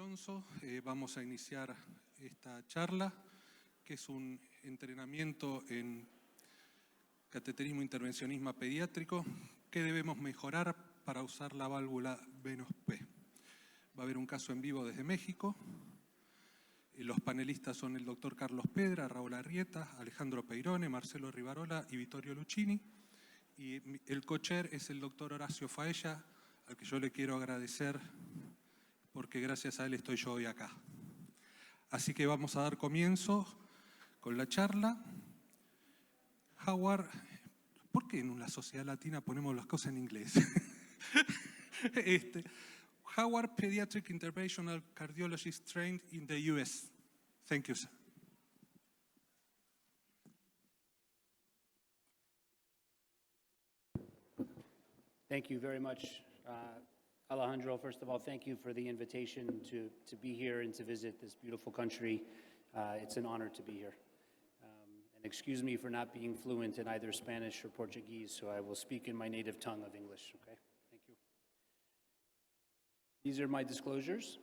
Alonso. Vamos a iniciar esta charla, que es un entrenamiento en cateterismo intervencionismo pediátrico. ¿Qué debemos mejorar para usar la válvula Venus-P? Va a haber un caso en vivo desde México. Los panelistas son el doctor Carlos Pedra, Raúl Arrieta, Alejandro Peirone, Marcelo Rivarola y Vittorio Lucchini. Y el co-chair es el doctor Horacio Faella, al que yo le quiero agradecer porque gracias a él estoy yo hoy acá. Así que vamos a dar comienzo con la charla. Howard, ¿por qué en una sociedad latina ponemos las cosas en inglés? Howard, Pediatric Interventional Cardiologist trained in the US. Thank you, sir. Thank you very much, Alejandro. First of all, thank you for the invitation to be here and to visit this beautiful country. It's an honor to be here. And excuse me for not being fluent in either Spanish or Portuguese, so I will speak in my native tongue of English, okay? Thank you. These are my disclosures.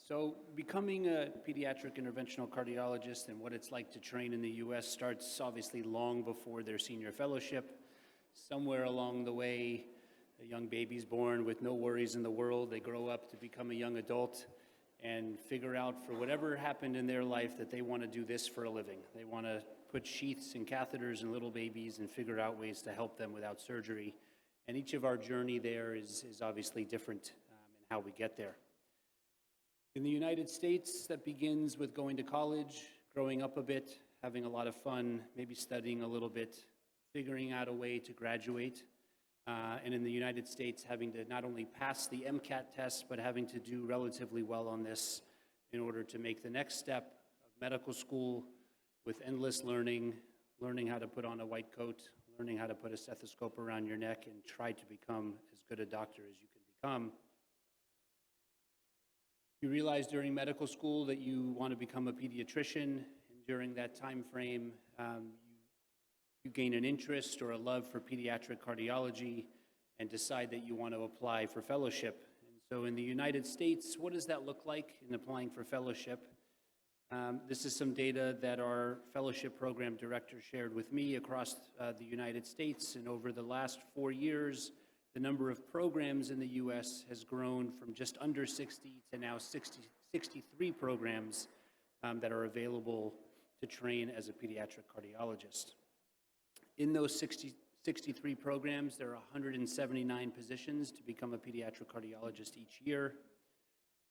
So becoming a pediatric interventional cardiologist and what it's like to train in the US starts obviously long before their senior fellowship. Somewhere along the way, a young baby's born with no worries in the world. They grow up to become a young adult and figure out, for whatever happened in their life, that they want to do this for a living. They want to put sheaths and catheters in little babies and figure out ways to help them without surgery. And each of our journey there is obviously different in how we get there. In the United States, that begins with going to college, growing up a bit, having a lot of fun, maybe studying a little bit, figuring out a way to graduate. And in the United States, having to not only pass the MCAT test, but having to do relatively well on this in order to make the next step of medical school with endless learning, learning how to put on a white coat, learning how to put a stethoscope around your neck, and try to become as good a doctor as you can become. You realize during medical school that you want to become a pediatrician, and during that time frame, you gain an interest or a love for pediatric cardiology and decide that you want to apply for fellowship. And so in the United States, what does that look like in applying for fellowship? This is some data that our fellowship program director shared with me across the United States. And over the last 4 years, the number of programs in the US has grown from just under 60 to now 63 programs that are available to train as a pediatric cardiologist. In those 63 programs, there are 179 positions to become a pediatric cardiologist each year.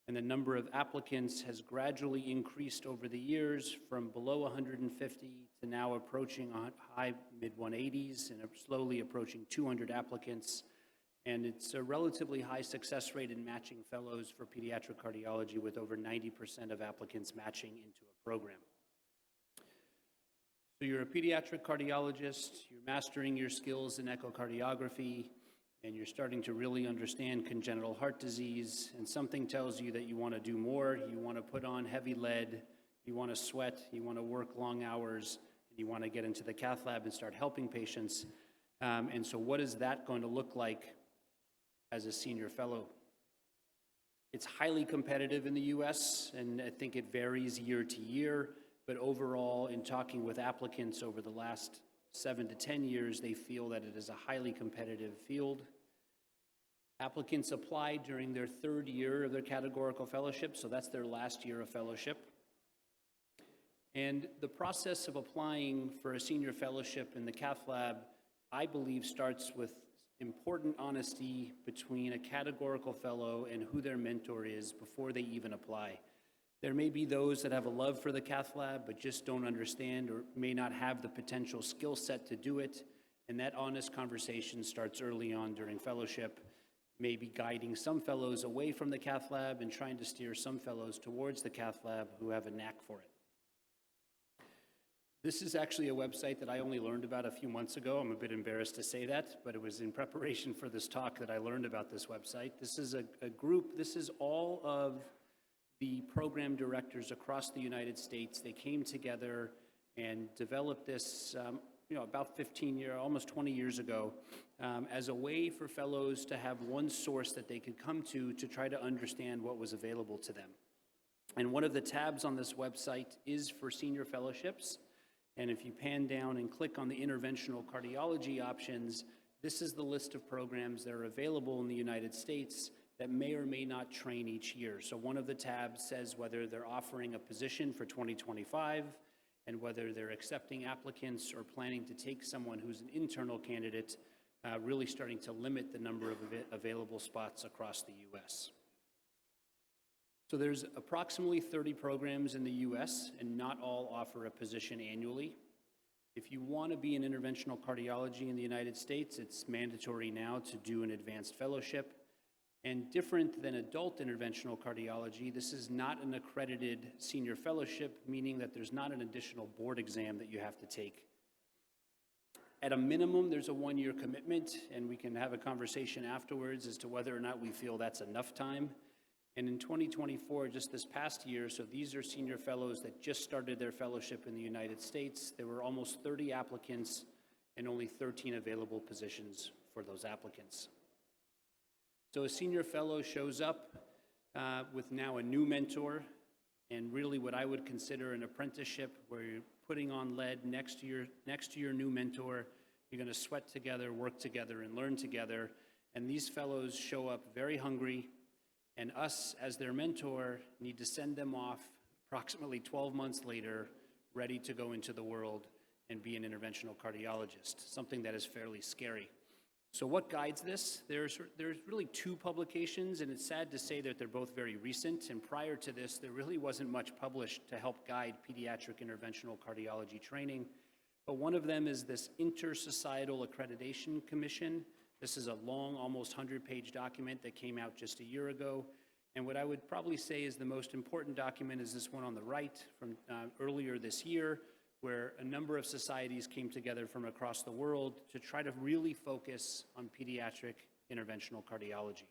And the number of applicants has gradually increased over the years from below 150 to now approaching high mid-180s and slowly approaching 200 applicants. And it's a relatively high success rate in matching fellows for pediatric cardiology, with over 90% of applicants matching into a program. So you're a pediatric cardiologist, you're mastering your skills in echocardiography, and you're starting to really understand congenital heart disease, and something tells you that you want to do more, you want to put on heavy lead, you want to sweat, you want to work long hours, and you want to get into the cath lab and start helping patients. And so what is that going to look like as a senior fellow? It's highly competitive in the US, and I think it varies year to year. But overall, in talking with applicants over the last 7 to 10 years, they feel that it is a highly competitive field. Applicants apply during their 3rd year of their categorical fellowship, so that's their last year of fellowship. And the process of applying for a senior fellowship in the cath lab, I believe, starts with important honesty between a categorical fellow and who their mentor is before they even apply. There may be those that have a love for the cath lab but just don't understand or may not have the potential skill set to do it, and that honest conversation starts early on during fellowship, maybe guiding some fellows away from the cath lab and trying to steer some fellows towards the cath lab who have a knack for it. This is actually a website that I only learned about a few months ago. I'm a bit embarrassed to say that, but it was in preparation for this talk that I learned about this website. This is a group, this is all of the program directors across the United States. They came together and developed this about almost 20 years ago, as a way for fellows to have one source that they could come to try to understand what was available to them. And one of the tabs on this website is for senior fellowships. And if you pan down and click on the interventional cardiology options, this is the list of programs that are available in the United States that may or may not train each year. So one of the tabs says whether they're offering a position for 2025 and whether they're accepting applicants or planning to take someone who's an internal candidate, really starting to limit the number of available spots across the U.S. So there's approximately 30 programs in the U.S., and not all offer a position annually. If you want to be in interventional cardiology in the United States, it's mandatory now to do an advanced fellowship. And different than adult interventional cardiology, this is not an accredited senior fellowship, meaning that there's not an additional board exam that you have to take. At a minimum, there's a 1-year commitment, and we can have a conversation afterwards as to whether or not we feel that's enough time. And in 2024, just this past year, so these are senior fellows that just started their fellowship in the United States, there were almost 30 applicants and only 13 available positions for those applicants. So a senior fellow shows up with now a new mentor and really what I would consider an apprenticeship where you're putting on lead next to your new mentor. You're going to sweat together, work together, and learn together. And these fellows show up very hungry, and us as their mentor need to send them off approximately 12 months later, ready to go into the world and be an interventional cardiologist, something that is fairly scary. So what guides this? There's really 2 publications, and it's sad to say that they're both very recent. And prior to this, there really wasn't much published to help guide pediatric interventional cardiology training. But one of them is this Intersocietal Accreditation Commission. This is a long, almost 100-page document that came out just a year ago. And what I would probably say is the most important document is this one on the right from earlier this year, where a number of societies came together from across the world to try to really focus on pediatric interventional cardiology.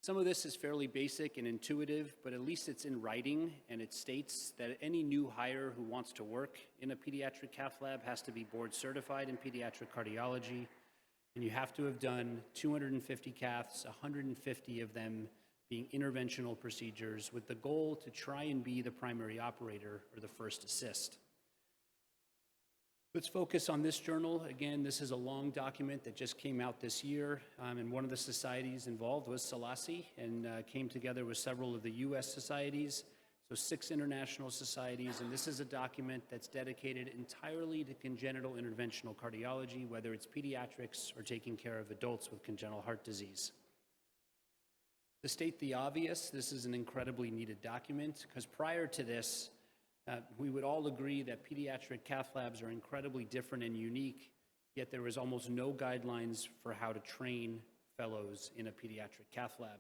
Some of this is fairly basic and intuitive, but at least it's in writing, and it states that any new hire who wants to work in a pediatric cath lab has to be board certified in pediatric cardiology, and you have to have done 250 caths, 150 of them being interventional procedures, with the goal to try and be the primary operator or the first assist. Let's focus on this journal. Again, this is a long document that just came out this year, and one of the societies involved was SELACI, and came together with several of the U.S. societies, so 6 international societies, and this is a document that's dedicated entirely to congenital interventional cardiology, whether it's pediatrics or taking care of adults with congenital heart disease. To state the obvious, this is an incredibly needed document, because prior to this, we would all agree that pediatric cath labs are incredibly different and unique, yet there was almost no guidelines for how to train fellows in a pediatric cath lab.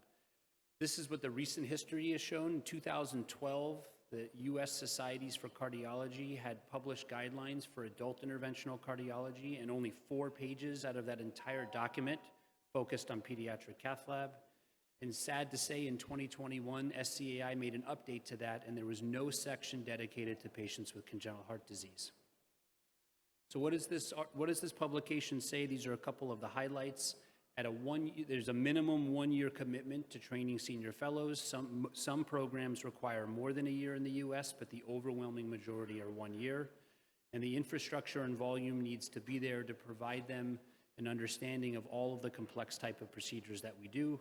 This is what the recent history has shown. In 2012, the U.S. Societies for Cardiology had published guidelines for adult interventional cardiology, and only 4 pages out of that entire document focused on pediatric cath lab. And sad to say, in 2021, SCAI made an update to that, and there was no section dedicated to patients with congenital heart disease. So what does this publication say? These are a couple of the highlights. There's a minimum 1-year commitment to training senior fellows. Some programs require more than a year in the U.S., but the overwhelming majority are 1 year. And the infrastructure and volume needs to be there to provide them an understanding of all of the complex type of procedures that we do.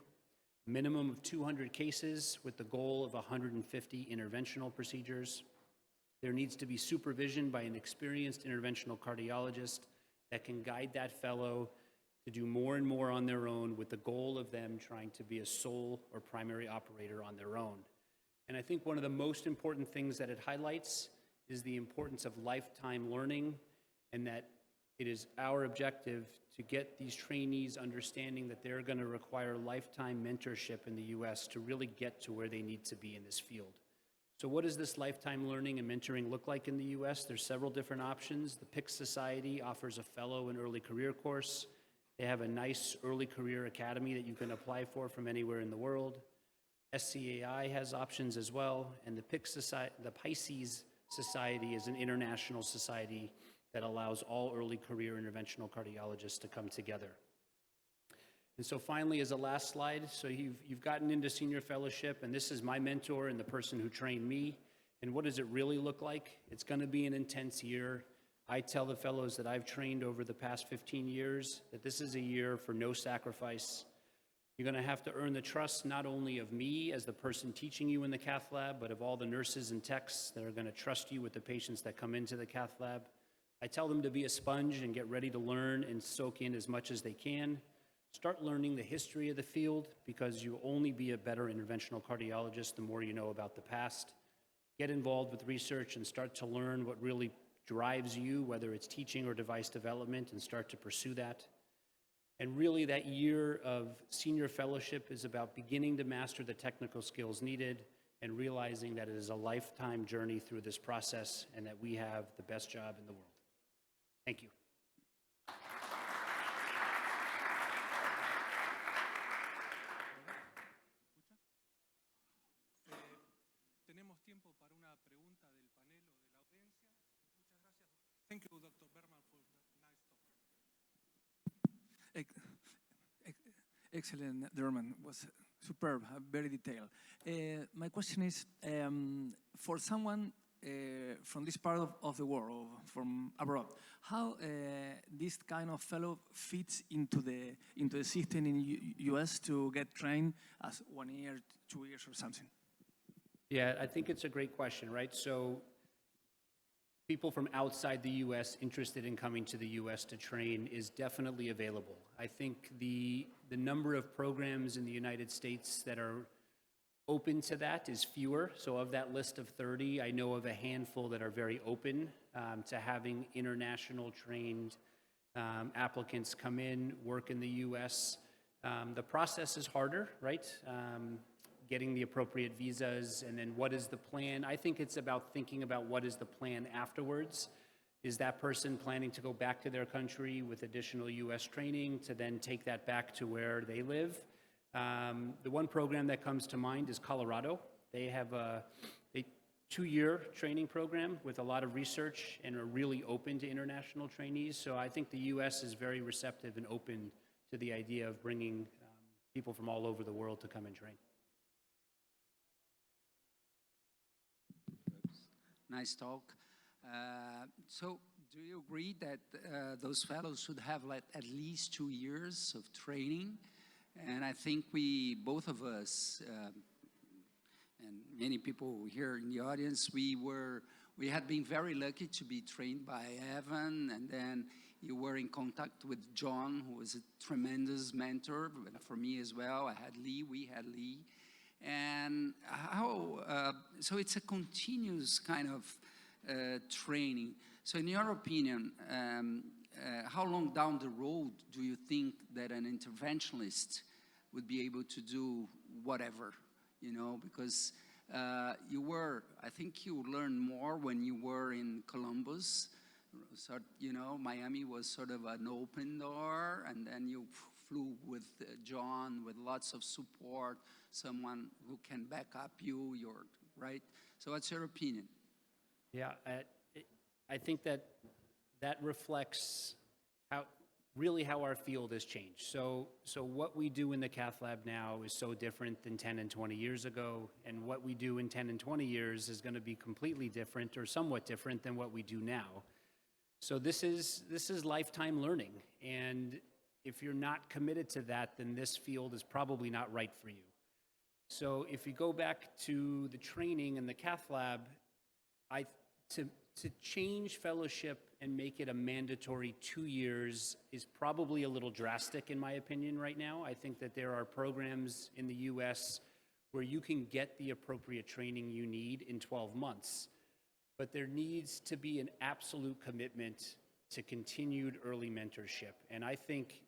Minimum of 200 cases with the goal of 150 interventional procedures. There needs to be supervision by an experienced interventional cardiologist that can guide that fellow to do more and more on their own, with the goal of them trying to be a sole or primary operator on their own. And I think one of the most important things that it highlights is the importance of lifetime learning, and that it is our objective to get these trainees understanding that they're going to require lifetime mentorship in the U.S. to really get to where they need to be in this field. So what does this lifetime learning and mentoring look like in the U.S.? There's several different options. The PICS Society offers a fellow and early career course. They have a nice early career academy that you can apply for from anywhere in the world. SCAI has options as well, and the PICS Society, the Pisces Society is an international society that allows all early career interventional cardiologists to come together. And so finally, as a last slide, so you've gotten into senior fellowship, and this is my mentor and the person who trained me. And what does it really look like? It's going to be an intense year. I tell the fellows that I've trained over the past 15 years that this is a year for no sacrifice. You're going to have to earn the trust not only of me as the person teaching you in the cath lab, but of all the nurses and techs that are going to trust you with the patients that come into the cath lab. I tell them to be a sponge and get ready to learn and soak in as much as they can. Start learning the history of the field, because you'll only be a better interventional cardiologist the more you know about the past. Get involved with research and start to learn what really drives you, whether it's teaching or device development, and start to pursue that. And really, that year of senior fellowship is about beginning to master the technical skills needed and realizing that it is a lifetime journey through this process and that we have the best job in the world. Thank you. Tenemos tiempo para una pregunta del panel o de la audiencia. Muchas gracias. Thank you, Dr. Berman, for that nice talk. Excellent, Derman. Was superb, very detailed. My question is, for someone from this part of the world, from abroad, how this kind of fellow fits into the system in US to get trained as 1 year, 2 years, or something? Yeah, I think it's a great question, right? So people from outside the U.S. interested in coming to the U.S. to train is definitely available. I think the number of programs in the United States that are open to that is fewer. So of that list of 30, I know of a handful that are very open to having international trained applicants come in, work in the U.S. The process is harder, right? Getting the appropriate visas, and then what is the plan? I think it's about thinking about what is the plan afterwards. Is that person planning to go back to their country with additional U.S. training to then take that back to where they live? The one program that comes to mind is Colorado. They have a 2-year training program with a lot of research and are really open to international trainees. So I think the U.S. is very receptive and open to the idea of bringing people from all over the world to come and train. Nice talk. So do you agree that those fellows should have like at least 2 years of training? And I think both of us, and many people here in the audience, we had been very lucky to be trained by Evan, and then you were in contact with John, who was a tremendous mentor for me as well. We had Lee. And so it's a continuous kind of training. So in your opinion, how long down the road do you think that an interventionalist would be able to do whatever, because I think you learned more when you were in Columbus. So, Miami was sort of an open door, and then you flew with John with lots of support, someone who can back up you, right? So what's your opinion? Yeah, I think that reflects how our field has changed. So what we do in the cath lab now is so different than 10 and 20 years ago, and what we do in 10 and 20 years is going to be completely different or somewhat different than what we do now. So this is lifetime learning, and if you're not committed to that, then this field is probably not right for you. So if you go back to the training in the cath lab, to change fellowship and make it a mandatory 2 years is probably a little drastic in my opinion right now. I think that there are programs in the US where you can get the appropriate training you need in 12 months. But there needs to be an absolute commitment to continued early mentorship. And I think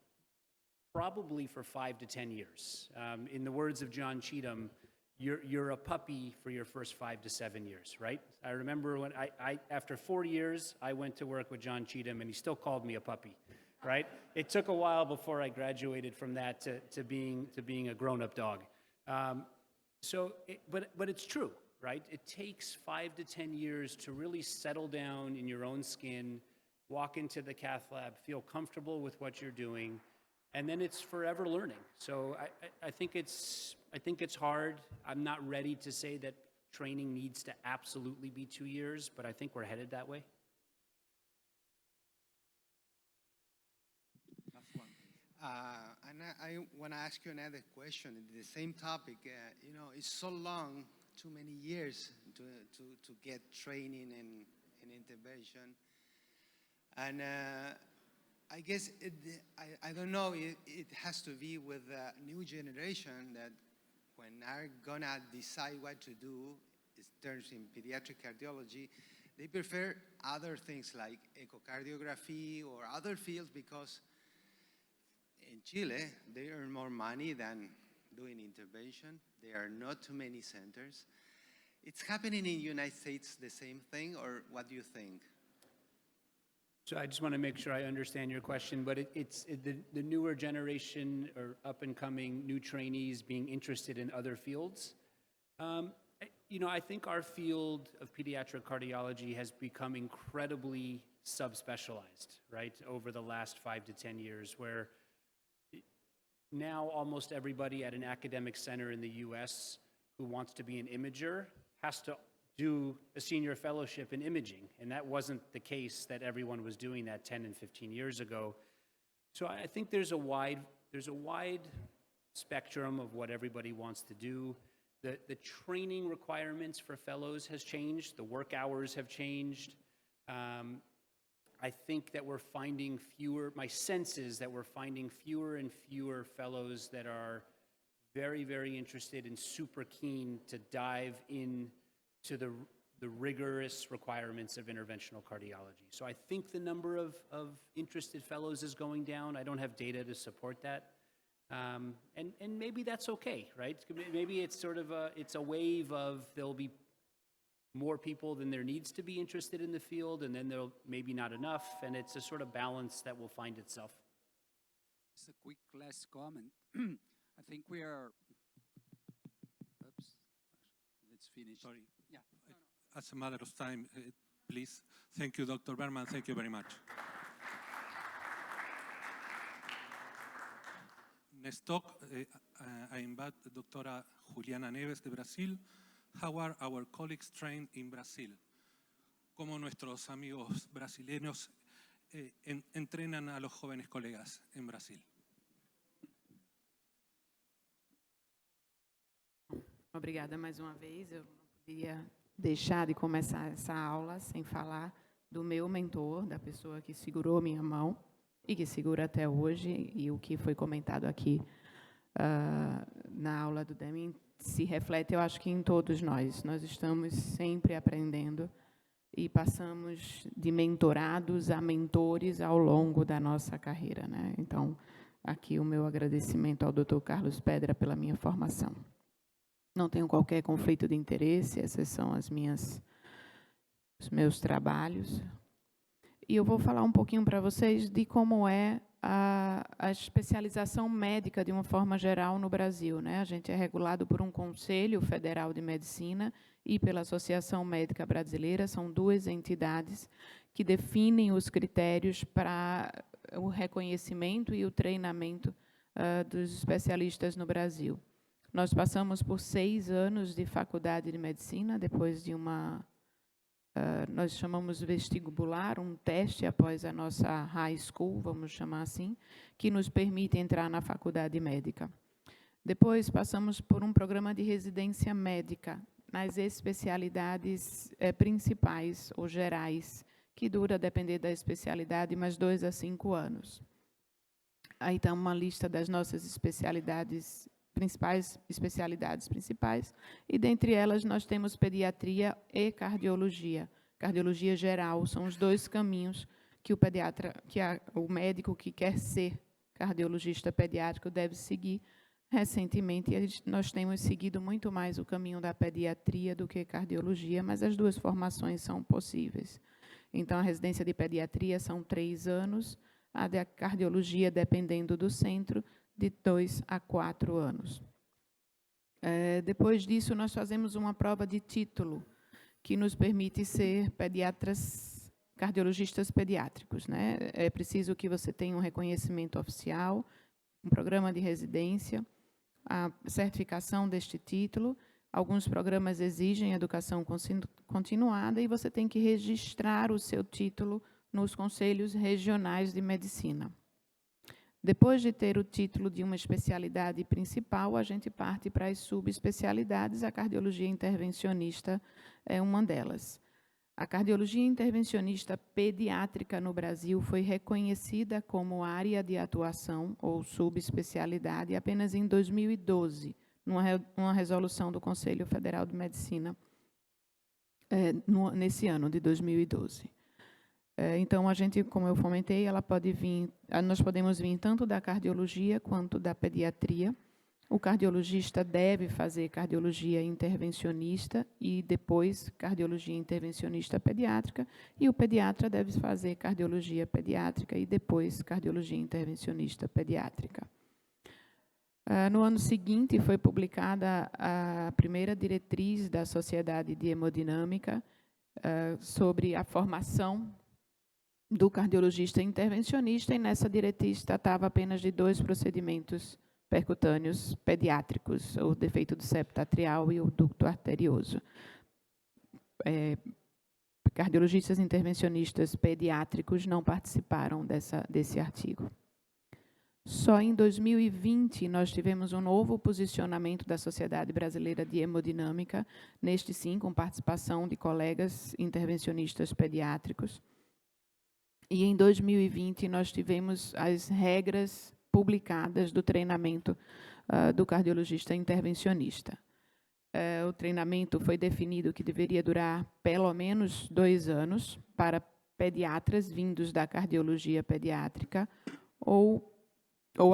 probably for 5 to 10 years. In the words of John Cheatham, you're a puppy for your first 5 to 7 years, right? I remember when after 4 years, I went to work with John Cheatham, and he still called me a puppy, right? It took a while before I graduated from that to being a grown-up dog. But it's true, right? It takes 5 to 10 years to really settle down in your own skin, walk into the cath lab, feel comfortable with what you're doing, and then it's forever learning. So I think it's hard. I'm not ready to say that training needs to absolutely be 2 years, but I think we're headed that way. And I want to ask you another question. The same topic. It's so long, too many years to get training and intervention. And I guess I don't know. It has to be with the new generation that when are gonna decide what to do in terms in pediatric cardiology, they prefer other things like echocardiography or other fields because in Chile, they earn more money than doing intervention. There are not too many centers. It's happening in the United States the same thing, or what do you think? So I just want to make sure I understand your question, but it's the newer generation or up-and-coming new trainees being interested in other fields. I think our field of pediatric cardiology has become incredibly subspecialized, right, over the last 5 to 10 years, where now almost everybody at an academic center in the US who wants to be an imager has to do a senior fellowship in imaging. And that wasn't the case that everyone was doing that 10 and 15 years ago. So I think there's a wide spectrum of what everybody wants to do. The training requirements for fellows has changed. The work hours have changed. I think that we're finding my sense is that we're finding fewer and fewer fellows that are very, very interested and super keen to dive into the rigorous requirements of interventional cardiology. So I think the number of interested fellows is going down. I don't have data to support that. And maybe that's okay, right? Maybe it's sort of it's a wave of there'll be more people than there needs to be interested in the field, and then there'll maybe not enough, and it's a sort of balance that will find itself. Just a quick last comment. I think we are, oops, let's finish. Sorry. Yeah. As a matter of time, please. Thank you, Dr. Berman. Thank you very much. Next talk, I invite Dra. Juliana Neves de Brazil. How are our colleagues trained in Brazil? ¿Cómo nuestros amigos brasileños entrenan a los jóvenes colegas en Brasil? Obrigada mais uma vez. Eu não poderia deixar de começar essa aula sem falar do meu mentor, da pessoa que segurou minha mão e que segura até hoje, e o que foi comentado aqui na aula do Deming se reflete, eu acho que em todos nós. Nós estamos sempre aprendendo e passamos de mentorados a mentores ao longo da nossa carreira, né? Então, aqui o meu agradecimento ao Dr. Carlos Pedra pela minha formação. Não tenho qualquer conflito de interesse, esses são os meus trabalhos. E eu vou falar um pouquinho para vocês de como é a especialização médica de uma forma geral no Brasil, né? A gente é regulado por um Conselho Federal de Medicina e pela Associação Médica Brasileira. São duas entidades que definem os critérios para o reconhecimento e o treinamento dos especialistas no Brasil. Nós passamos por 6 anos de faculdade de medicina, depois de nós chamamos vestibular, um teste após a nossa high school, vamos chamar assim, que nos permite entrar na faculdade médica. Depois passamos por um programa de residência médica nas especialidades principais ou gerais, que dura, a depender da especialidade, mais 2 a 5 anos. Aí está uma lista das nossas especialidades principais, e dentre elas nós temos pediatria e cardiologia. Cardiologia geral são os 2 caminhos que o médico que quer ser cardiologista pediátrico deve seguir. Recentemente, nós temos seguido muito mais o caminho da pediatria do que cardiologia, mas as 2 formações são possíveis. Então, a residência de pediatria são 3 anos, a da cardiologia, dependendo do centro, de 2 a 4 anos. Depois disso, nós fazemos uma prova de título, que nos permite ser pediatras cardiologistas pediátricos, né? É preciso que você tenha um reconhecimento oficial, um programa de residência, a certificação deste título. Alguns programas exigem educação continuada e você tem que registrar o seu título nos conselhos regionais de medicina. Depois de ter o título de uma especialidade principal, a gente parte para as subespecialidades. A cardiologia intervencionista é uma delas. A cardiologia intervencionista pediátrica no Brasil foi reconhecida como área de atuação ou subespecialidade apenas em 2012, numa resolução do Conselho Federal de Medicina, nesse ano de 2012. Então, a gente, como eu comentei, nós podemos vir tanto da cardiologia quanto da pediatria. O cardiologista deve fazer cardiologia intervencionista e depois cardiologia intervencionista pediátrica, e o pediatra deve fazer cardiologia pediátrica e depois cardiologia intervencionista pediátrica. No ano seguinte, foi publicada a primeira diretriz da Sociedade de Hemodinâmica sobre a formação do cardiologista intervencionista, e nessa diretriz tratava apenas de 2 procedimentos percutâneos pediátricos, o defeito do septo atrial e o ducto arterioso. Cardiologistas intervencionistas pediátricos não participaram desse artigo. Só em 2020 nós tivemos um novo posicionamento da Sociedade Brasileira de Hemodinâmica, neste sim, com participação de colegas intervencionistas pediátricos. E em 2020 nós tivemos as regras publicadas do treinamento do cardiologista intervencionista. O treinamento foi definido que deveria durar pelo menos 2 anos para pediatras vindos da cardiologia pediátrica ou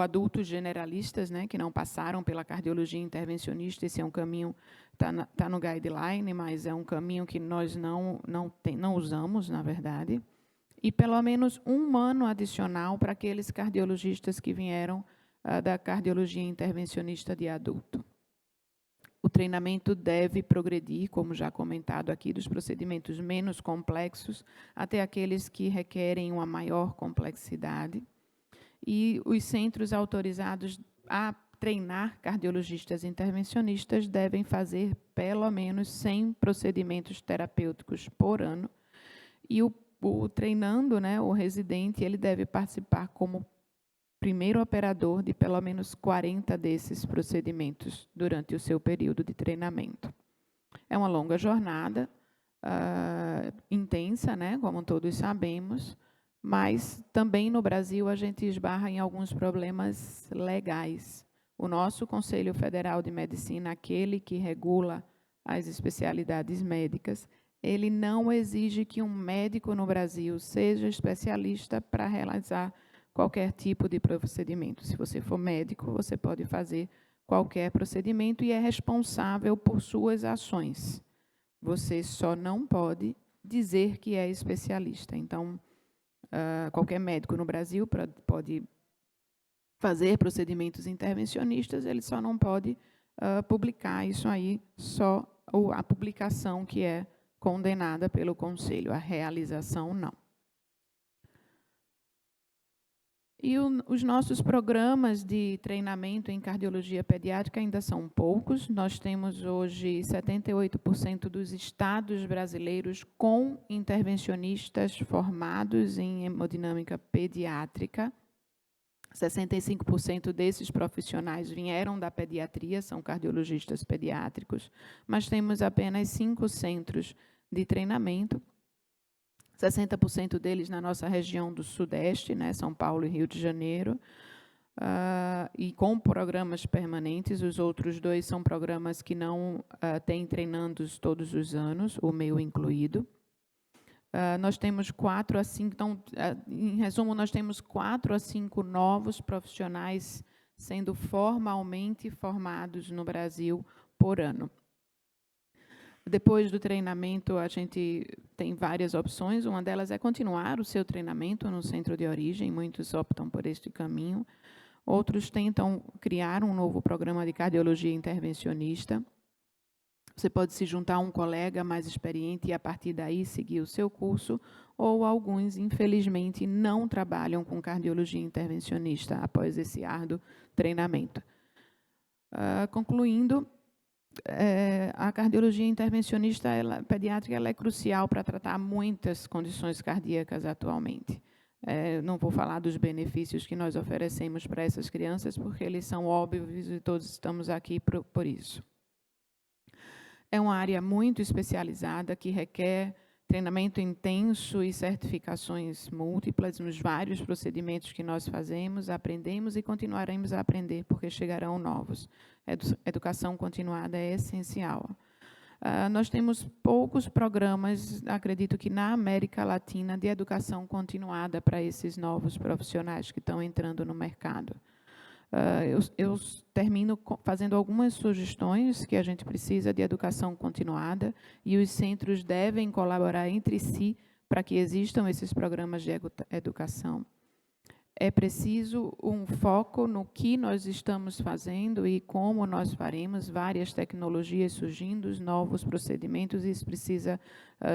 adultos generalistas, né, que não passaram pela cardiologia intervencionista. Esse é um caminho, está no guideline, mas é um caminho que nós não usamos, na verdade. E pelo menos 1 ano adicional para aqueles cardiologistas que vieram da cardiologia intervencionista de adulto. O treinamento deve progredir, como já comentado aqui, dos procedimentos menos complexos até aqueles que requerem uma maior complexidade. E os centros autorizados a treinar cardiologistas intervencionistas devem fazer pelo menos 100 procedimentos terapêuticos por ano. E o treinando, né, o residente, ele deve participar como primeiro operador de pelo menos 40 desses procedimentos durante o seu período de treinamento. É uma longa jornada, intensa, né, como todos sabemos, mas também no Brasil a gente esbarra em alguns problemas legais. O nosso Conselho Federal de Medicina, aquele que regula as especialidades médicas, ele não exige que um médico no Brasil seja especialista para realizar qualquer tipo de procedimento. Se você for médico, você pode fazer qualquer procedimento e é responsável por suas ações. Você só não pode dizer que é especialista. Então, qualquer médico no Brasil pode fazer procedimentos intervencionistas, ele só não pode publicar isso aí, só a publicação que é condenada pelo Conselho, a realização não. E os nossos programas de treinamento em cardiologia pediátrica ainda são poucos. Nós temos hoje 78% dos estados brasileiros com intervencionistas formados em hemodinâmica pediátrica. 65% desses profissionais vieram da pediatria, são cardiologistas pediátricos, mas temos apenas 5 centros de treinamento. 60% deles na nossa região do Sudeste, né, São Paulo e Rio de Janeiro, e com programas permanentes. Os outros 2 são programas que não têm treinandos todos os anos, o meu incluído. Nós temos 4 a 5, então, em resumo, nós temos 4 a 5 novos profissionais sendo formalmente formados no Brasil por ano. Depois do treinamento, a gente tem várias opções. Uma delas é continuar o seu treinamento no centro de origem. Muitos optam por este caminho. Outros tentam criar um novo programa de cardiologia intervencionista. Você pode se juntar a um colega mais experiente e, a partir daí, seguir o seu curso, ou alguns, infelizmente, não trabalham com cardiologia intervencionista após esse árduo treinamento. Concluindo, a cardiologia intervencionista pediátrica ela é crucial para tratar muitas condições cardíacas atualmente. Não vou falar dos benefícios que nós oferecemos para essas crianças, porque eles são óbvios e todos estamos aqui por isso. É uma área muito especializada que requer treinamento intenso e certificações múltiplas nos vários procedimentos que nós fazemos, aprendemos e continuaremos a aprender, porque chegarão novos. Educação continuada é essencial. Nós temos poucos programas, acredito que na América Latina, de educação continuada para esses novos profissionais que estão entrando no mercado. Eu termino fazendo algumas sugestões que a gente precisa de educação continuada e os centros devem colaborar entre si para que existam esses programas de educação. É preciso um foco no que nós estamos fazendo e como nós faremos, várias tecnologias surgindo, novos procedimentos, e isso precisa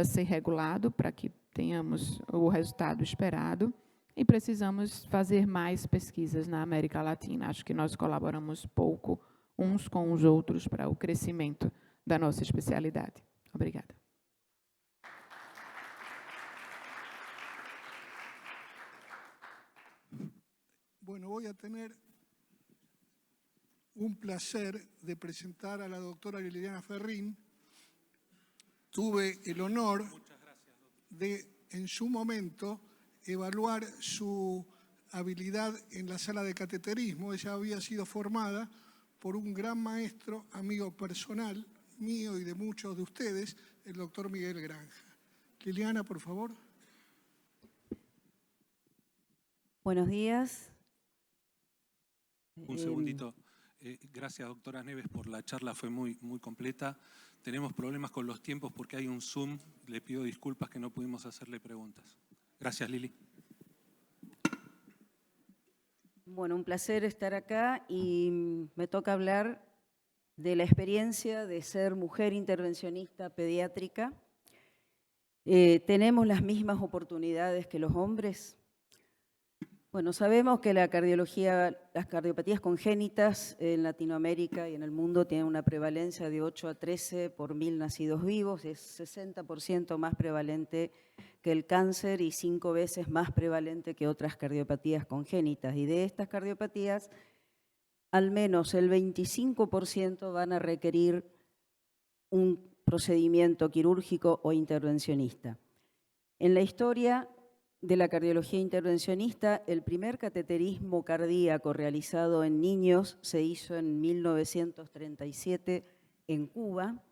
ser regulado para que tenhamos o resultado esperado. E precisamos fazer mais pesquisas na América Latina. Acho que nós colaboramos pouco uns com os outros para o crescimento da nossa especialidade. Obrigada. Bueno, voy a tener un placer de presentar a la doctora Liliana Ferrín. Tuve el honor de, en su momento, evaluar su habilidad en la sala de cateterismo. Ella había sido formada por un gran maestro, amigo personal mío y de muchos de ustedes, el doctor Miguel Granja. Liliana, por favor. Buenos días. Un segundito. Gracias, doctora Neves, por la charla, fue muy completa. Tenemos problemas con los tiempos porque hay un Zoom. Le pido disculpas que no pudimos hacerle preguntas. Gracias, Lili. Bueno, un placer estar acá y me toca hablar de la experiencia de ser mujer intervencionista pediátrica. ¿Tenemos las mismas oportunidades que los hombres? Bueno, sabemos que las cardiopatías congénitas en Latinoamérica y en el mundo tienen una prevalencia de 8 a 13 por 1000 nacidos vivos, es 60% más prevalente que el cáncer y 5 veces más prevalente que otras cardiopatías congénitas. Y de estas cardiopatías, al menos el 25% van a requerir un procedimiento quirúrgico o intervencionista. En la historia de la cardiología intervencionista, el primer cateterismo cardíaco realizado en niños se hizo en 1937 en Cuba,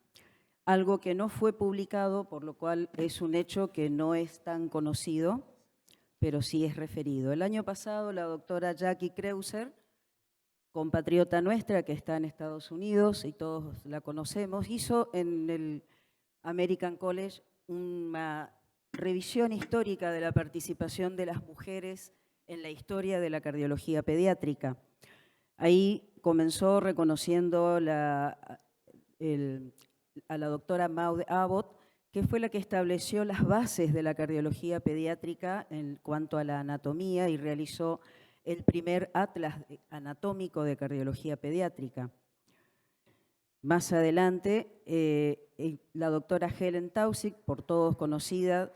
algo que no fue publicado, por lo cual es un hecho que no es tan conocido, pero sí es referido. El año pasado, la doctora Jackie Kreuzer, compatriota nuestra que está en Estados Unidos y todos la conocemos, hizo en el American College una revisión histórica de la participación de las mujeres en la historia de la cardiología pediátrica. Ahí comenzó reconociendo a la doctora Maude Abbott, que fue la que estableció las bases de la cardiología pediátrica en cuanto a la anatomía y realizó el primer atlas anatómico de cardiología pediátrica. Más adelante, la doctora Helen Taussig, por todos conocida,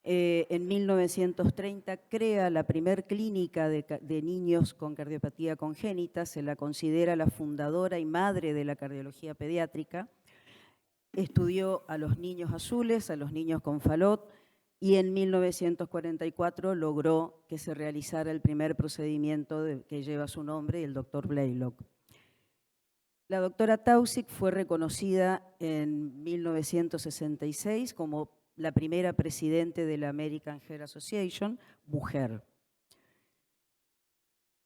en 1930 crea la primer clínica de niños con cardiopatía congénita, se la considera la fundadora y madre de la cardiología pediátrica. Estudió a los niños azules, a los niños con Fallot, y en 1944 logró que se realizara el primer procedimiento que lleva su nombre, el doctor Blaylock. La doctora Taussig fue reconocida en 1966 como la primera presidente de la American Heart Association, mujer.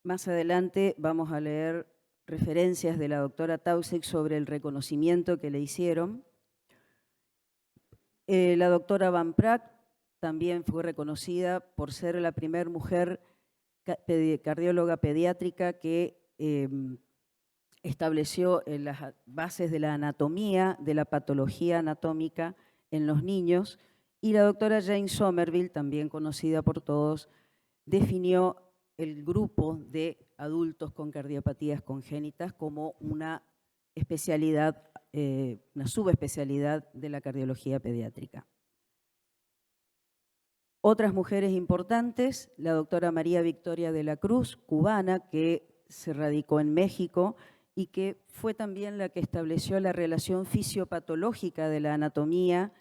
Más adelante vamos a leer referencias de la doctora Taussig sobre el reconocimiento que le hicieron. La doctora Van Praag también fue reconocida por ser la primera mujer cardióloga pediátrica que estableció las bases de la anatomía, de la patología anatómica en los niños, y la doctora Jane Somerville, también conocida por todos, definió el grupo de adultos con cardiopatías congénitas como una especialidad, una subespecialidad de la cardiología pediátrica. Otras mujeres importantes, la doctora María Victoria de la Cruz, cubana, que se radicó en México y que fue también la que estableció la relación fisiopatológica de la anatomía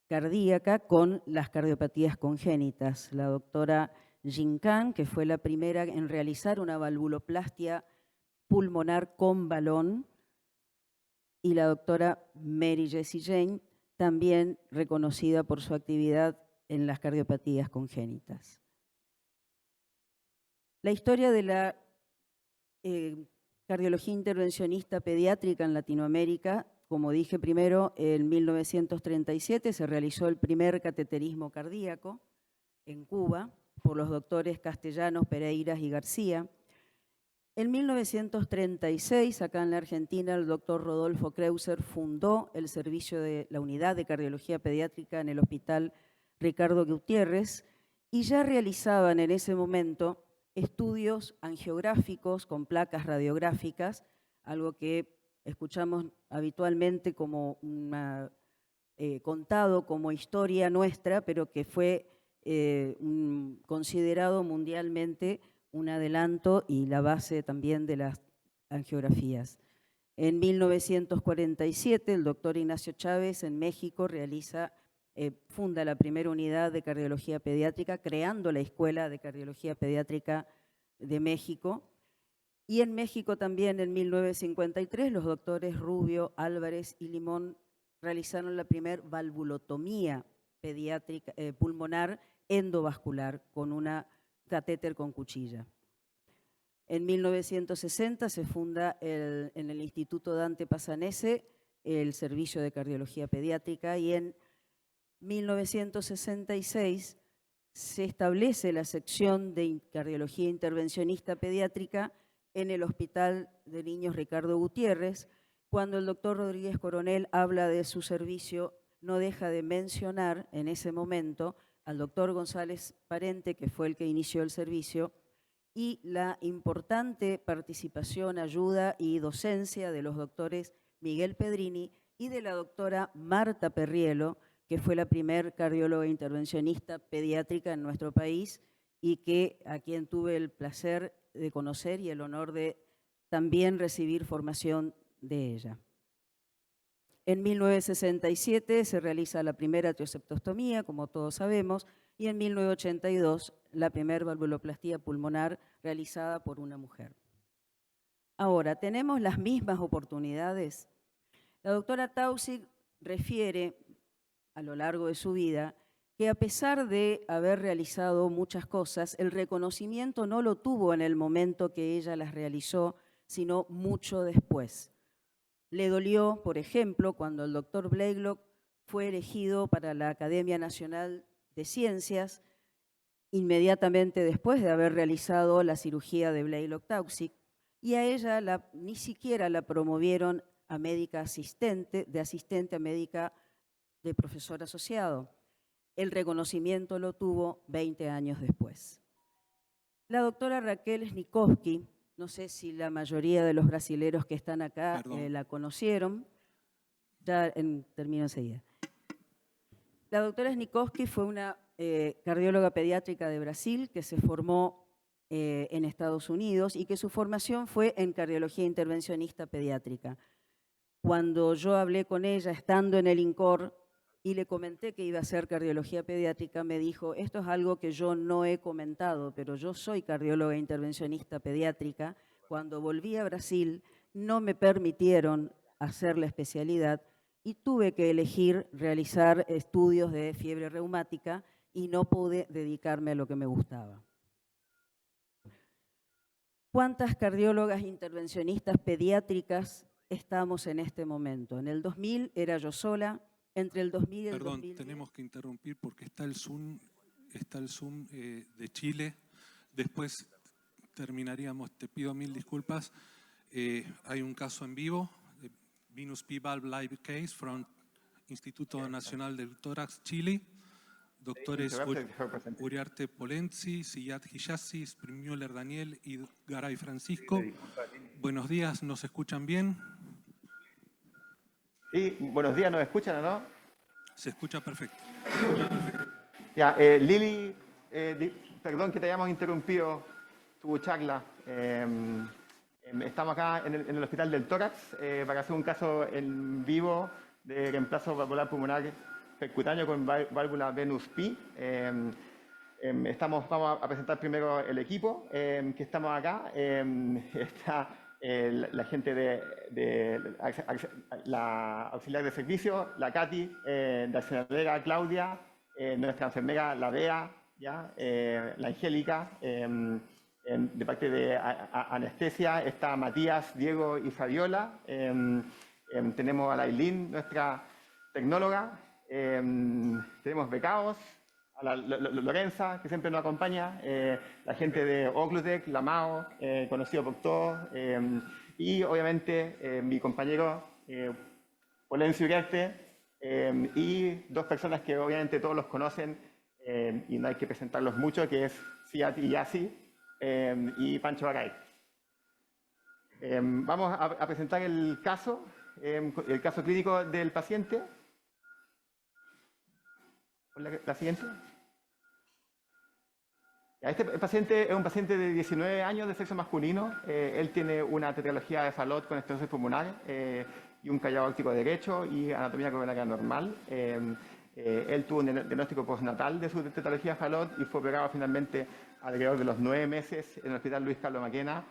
cardíaca con las cardiopatías congénitas. La doctora Jin Kang, que fue la primera en realizar una valvuloplastia pulmonar con balón, y la doctora Mary Jessie Jane, también reconocida por su actividad en las cardiopatías congénitas. La historia de la cardiología intervencionista pediátrica en Latinoamérica, como dije primero, en 1937 se realizó el primer cateterismo cardíaco en Cuba por los doctores Castellanos, Pereiras y García. En 1936, acá en la Argentina, el doctor Rodolfo Kreuser fundó el servicio de la unidad de cardiología pediátrica en el Hospital Ricardo Gutiérrez y ya realizaban en ese momento estudios angiográficos con placas radiográficas, algo que escuchamos habitualmente como contado como historia nuestra, pero que fue considerado mundialmente un adelanto y la base también de las angiografías. En 1947, el doctor Ignacio Chávez en México funda la primera unidad de cardiología pediátrica, creando la Escuela de Cardiología Pediátrica de México. Y en México también, en 1953, los doctores Rubio, Álvarez y Limón realizaron la primera valvulotomía pediátrica, pulmonar endovascular con una catéter con cuchilla. En 1960 se funda en el Instituto Dante Passanese el Servicio de Cardiología Pediátrica y en 1966 se establece la sección de cardiología intervencionista pediátrica en el Hospital de Niños Ricardo Gutiérrez. Cuando el doctor Rodríguez Coronel habla de su servicio, no deja de mencionar en ese momento al doctor González Parente, que fue el que inició el servicio, y la importante participación, ayuda y docencia de los doctores Miguel Pedrini y de la doctora Marta Perriello, que fue la primer cardióloga intervencionista pediátrica en nuestro país y a quien tuve el placer de conocer y el honor de también recibir formación de ella. En 1967 se realiza la primera trioseptostomía, como todos sabemos, y en 1982 la primera valvuloplastía pulmonar realizada por una mujer. Ahora, ¿tenemos las mismas oportunidades? La doctora Taussig refiere a lo largo de su vida que a pesar de haber realizado muchas cosas, el reconocimiento no lo tuvo en el momento que ella las realizó, sino mucho después. Le dolió, por ejemplo, cuando el doctor Blaylock fue elegido para la Academia Nacional de Ciencias, inmediatamente después de haber realizado la cirugía de Blaylock-Taussig, y a ella ni siquiera la promovieron a médica asistente, de asistente a médica de profesor asociado. El reconocimiento lo tuvo 20 años después. La doctora Raquel Snikowski, no sé si la mayoría de los brasileros que están acá la conocieron. Termino enseguida. La doctora Snikowski fue una cardióloga pediátrica de Brasil que se formó en Estados Unidos y que su formación fue en cardiología intervencionista pediátrica. Cuando yo hablé con ella estando en el INCOR y le comenté que iba a hacer cardiología pediátrica, me dijo, esto es algo que yo no he comentado, pero yo soy cardióloga intervencionista pediátrica. Cuando volví a Brasil no me permitieron hacer la especialidad y tuve que elegir realizar estudios de fiebre reumática y no pude dedicarme a lo que me gustaba. ¿Cuántas cardiólogas intervencionistas pediátricas estamos en este momento? En el 2000 era yo sola. Entre el 2000 y el 2010. Tenemos que interrumpir porque está el Zoom de Chile. Después terminaríamos, te pido mil disculpas. Hay un caso en vivo, Venus P. Valve Live Case from Instituto Nacional del Tórax, Chile. Doctores Uriarte Polenzi, Siyat Hijazi, Springmuller Daniel y Garay Francisco. Buenos días, ¿nos escuchan bien? Sí, buenos días, ¿nos escuchan o no? Se escucha perfecto. Ya, Lili, perdón que te hayamos interrumpido tu charla. Estamos acá en el Hospital del Tórax para hacer un caso en vivo de reemplazo valvular pulmonar percutáneo con válvula Venus P. Vamos a presentar primero el equipo que estamos acá. Está la gente de la auxiliar de servicio, la Katy, la enfermera Claudia, nuestra enfermera la Bea, ¿ya? La Angélica. De parte de anestesia está Matías, Diego y Fabiola. Tenemos a la Ailín, nuestra tecnóloga. Tenemos becados, a la Lorenza, que siempre nos acompaña, la gente de Oclutec, la Mao, conocido por todos, y obviamente mi compañero Polencio Uriarte, y dos personas que obviamente todos los conocen y no hay que presentarlos mucho, que es Siyat Hijazi y Pancho Garay. Vamos a presentar el caso clínico del paciente. La siguiente. Este paciente es un paciente de 19 años de sexo masculino. Él tiene una tetralogía de Fallot con estenosis pulmonar y un callado óptico derecho y anatomía coronaria normal. Él tuvo un diagnóstico postnatal de su tetralogía de Fallot y fue operado finalmente alrededor de los 9 meses en el Hospital Luis Carlos Maquena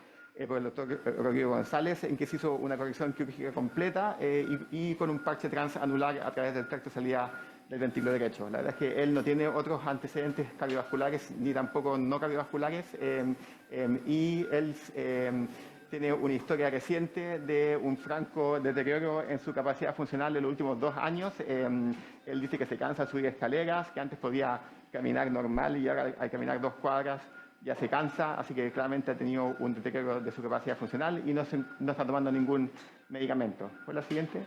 por el doctor Rodrigo González, en que se hizo una corrección quirúrgica completa y con un parche transanular a través del tracto de salida del ventrículo derecho. La verdad es que él no tiene otros antecedentes cardiovasculares ni tampoco no cardiovasculares y él tiene una historia reciente de un franco deterioro en su capacidad funcional en los últimos 2 años. Él dice que se cansa de subir escaleras, que antes podía caminar normal y ahora al caminar 2 cuadras ya se cansa, así que claramente ha tenido un deterioro de su capacidad funcional y no está tomando ningún medicamento. ¿Fue la siguiente?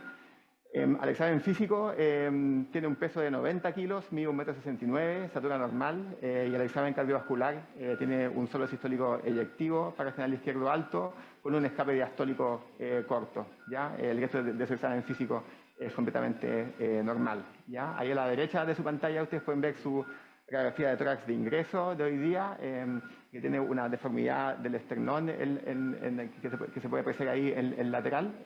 Al examen físico tiene un peso de 90 kilos, mide 1,69 m, estatura normal y al examen cardiovascular tiene un solo sistólico eyectivo, paracanal izquierdo alto con un escape diastólico corto. ¿Ya? El resto de su examen físico es completamente normal. ¿Ya? Ahí a la derecha de su pantalla ustedes pueden ver su radiografía de tórax de ingreso de hoy día, que tiene una deformidad del esternón que se puede apreciar ahí en lateral.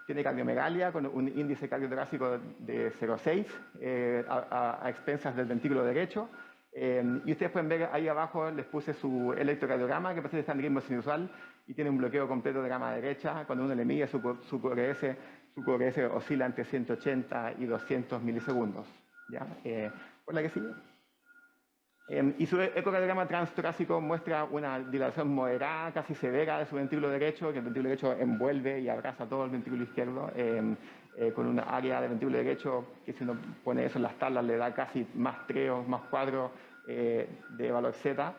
Tiene cardiomegalia con un índice cardiotorácico de 0,6 a expensas del ventrículo derecho. Y ustedes pueden ver ahí abajo, les puse su electrocardiograma, que parece que está en ritmo sinusal y tiene un bloqueo completo de gama derecha. Cuando uno le mide su QRS oscila entre 180 y 200 milisegundos. ¿Ya? ¿Por la que sigue? Y su ecocardiograma transtorácico muestra una dilatación moderada, casi severa de su ventrículo derecho, que el ventrículo derecho envuelve y abraza todo el ventrículo izquierdo, con una área de ventrículo derecho que si uno pone eso en las tablas le da casi más treos, más cuadros de valor Z,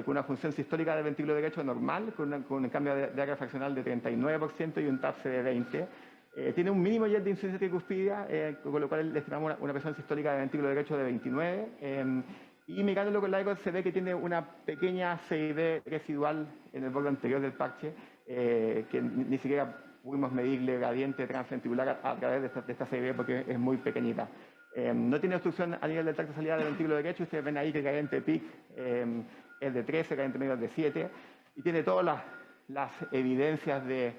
con una función sistólica del ventrículo derecho normal, con un cambio de área fraccional de 39% y un TAPSE de 20%. Tiene un mínimo jet de insuficiencia tricuspidia, con lo cual le estimamos una presión sistólica de ventrículo derecho de 29. Y mirándolo con la ECO se ve que tiene una pequeña CID residual en el borde anterior del parche, que ni siquiera pudimos medirle gradiente transventricular a través de esta CID porque es muy pequeñita. No tiene obstrucción a nivel del tracto de salida del ventrículo derecho. Ustedes ven ahí que el gradiente PIC es de 13, el gradiente medio es de 7, y tiene todas las evidencias de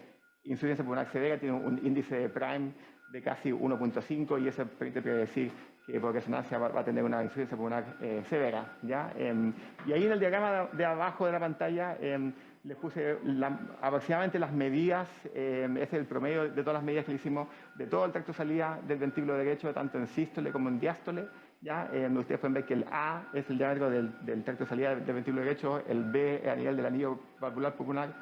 insuficiencia pulmonar severa. Tiene un índice de Prime de casi 1,5 y eso permite predecir que por resonancia va a tener una insuficiencia pulmonar severa. ¿Ya? Y ahí en el diagrama de abajo de la pantalla les puse aproximadamente las medidas, es el promedio de todas las medidas que le hicimos de todo el tracto de salida del ventrículo derecho, tanto en sístole como en diástole. ¿Ya? Ustedes pueden ver que el A es el diámetro del tracto de salida del ventrículo derecho, el B es a nivel del anillo valvular pulmonar,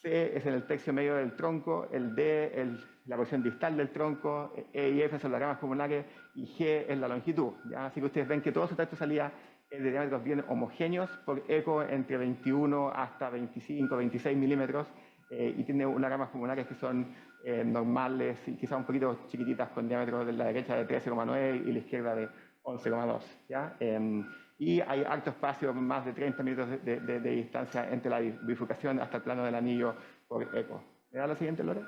C es en el tercio medio del tronco, el D la porción distal del tronco, E y F son las ramas pulmonares y G es la longitud. ¿Ya? Así que ustedes ven que todo su tracto de salida es de diámetros bien homogéneos, por eco entre 21 hasta 25, 26 milímetros, y tiene unas ramas pulmonares que son normales y quizás un poquito chiquititas, con diámetro de la derecha de 13,9 y la izquierda de 11,2. ¿Ya? Y hay alto espacio, más de 30 minutos de distancia entre la bifurcación hasta el plano del anillo por eco. ¿Me da la siguiente, Lore?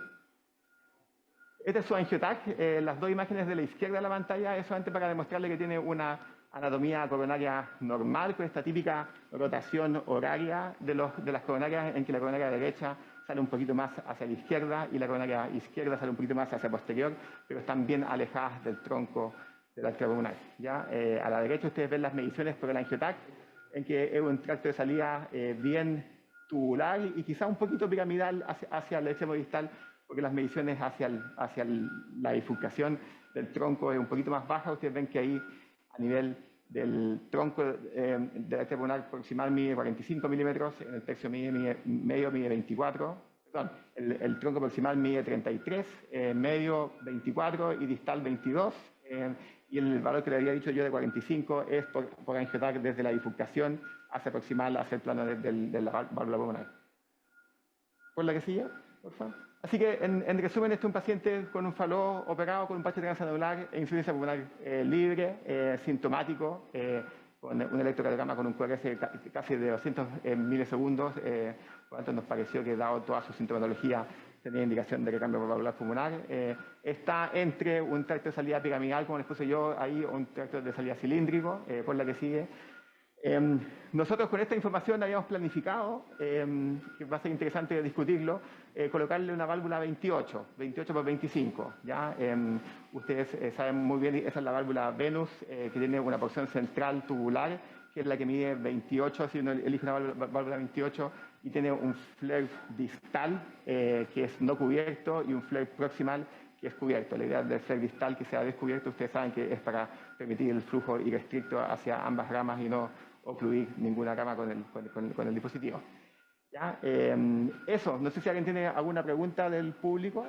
Este es su angioTAC. Las dos imágenes de la izquierda de la pantalla es solamente para demostrarle que tiene una anatomía coronaria normal, con esta típica rotación horaria de las coronarias, en que la coronaria derecha sale un poquito más hacia la izquierda y la coronaria izquierda sale un poquito más hacia posterior, pero están bien alejadas del tronco de la arteria pulmonar. ¿Ya? A la derecha ustedes ven las mediciones por el angioTAC, en que es un tracto de salida bien tubular y quizá un poquito piramidal hacia el extremo distal, porque las mediciones hacia la bifurcación del tronco es un poquito más baja. Ustedes ven que ahí, a nivel del tronco de la arteria pulmonar proximal, mide 45 milímetros, en el tercio medio mide 24, perdón, el tronco proximal mide 33, medio 24 y distal 22, y el valor que le había dicho yo de 45 es por angioTAC desde la bifurcación hacia proximal, hacia el plano de la válvula pulmonar. ¿Por la que sigue, por favor? Así que, en resumen, este es un paciente con un faló operado con un parche transanular e insuficiencia pulmonar libre, sintomático, con un electrocardiograma con un QRS casi de 200 milisegundos. Por lo tanto, nos pareció que, dado toda su sintomatología, tenía indicación de recambio valvular pulmonar. Está entre un tracto de salida piramidal, como les puse yo ahí, o un tracto de salida cilíndrico, por la que sigue. Nosotros con esta información habíamos planificado, que va a ser interesante discutirlo, colocarle una válvula 28 por 25. ¿Ya? Ustedes saben muy bien, esa es la válvula Venus, que tiene una porción central tubular, que es la que mide 28, si uno elige una válvula 28, y tiene un flare distal, que es no cubierto, y un flare proximal, que es cubierto. La idea del flare distal que sea descubierto, ustedes saben que es para permitir el flujo irrestricto hacia ambas ramas y no ocluir ninguna rama con el dispositivo. ¿Ya? Eso, no sé si alguien tiene alguna pregunta del público.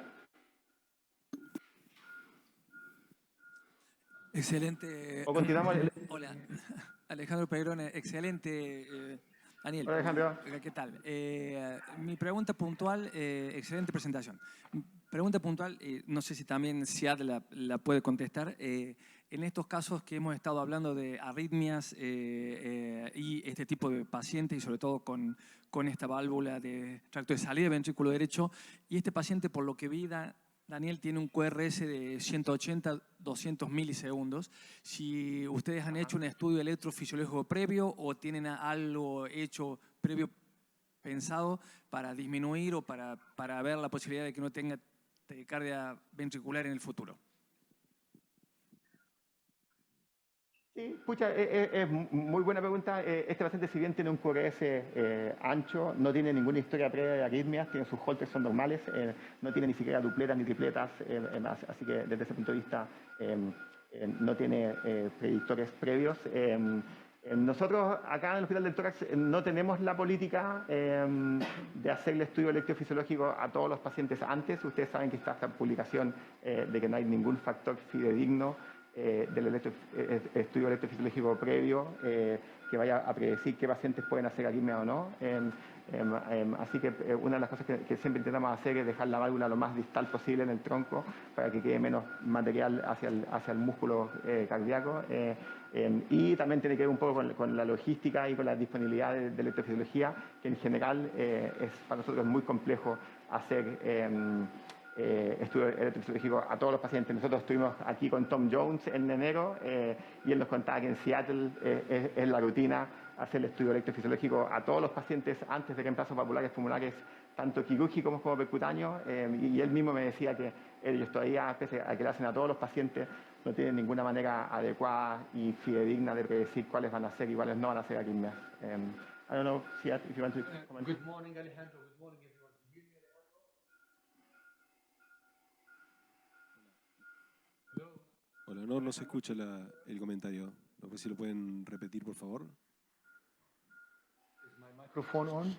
Excelente. O continuamos. Hola, Alejandro Pegrone, excelente. Daniel, Hola, Alejandro. ¿qué tal? Mi pregunta puntual, excelente presentación. Pregunta puntual, no sé si también Siad la puede contestar. En estos casos que hemos estado hablando de arritmias y este tipo de pacientes, y sobre todo con esta válvula de tracto de salida de ventrículo derecho, y este paciente, por lo que vi, Daniel, tiene un QRS de 180, 200 milisegundos. Si ustedes han hecho un estudio electrofisiológico previo o tienen algo hecho previo pensado para disminuir o para ver la posibilidad de que no tenga taquicardia ventricular en el futuro. Sí, pucha, es muy buena pregunta. Este paciente, si bien tiene un QRS ancho, no tiene ninguna historia previa de arritmias, tiene sus holters son normales, no tiene ni siquiera dupletas ni tripletas, así que desde ese punto de vista no tiene predictores previos. Nosotros acá en el Hospital del Tórax no tenemos la política de hacer el estudio electrofisiológico a todos los pacientes antes. Ustedes saben que está esta publicación de que no hay ningún factor fidedigno del estudio electrofisiológico previo que vaya a predecir qué pacientes pueden hacer arritmia o no. Así que una de las cosas que siempre intentamos hacer es dejar la válvula lo más distal posible en el tronco para que quede menos material hacia el músculo cardíaco. Y también tiene que ver un poco con la logística y con la disponibilidad de electrofisiología, que en general para nosotros es muy complejo hacer estudio electrofisiológico a todos los pacientes. Nosotros estuvimos aquí con Tom Jones en enero y él nos contaba que en Seattle es la rutina hacer el estudio electrofisiológico a todos los pacientes antes de reemplazos valvulares pulmonares, tanto quirúrgicos como percutáneos, y él mismo me decía que ellos todavía, pese a que lo hacen a todos los pacientes, no tienen ninguna manera adecuada y fidedigna de predecir cuáles van a ser y cuáles no van a ser arritmias. I don't know, Siad, if you want to comment. Good morning, Alejandro. Good morning, everyone. Can you hear me, Alejandro? Hola, no se escucha el comentario. No sé si lo pueden repetir, por favor. Is my microphone on?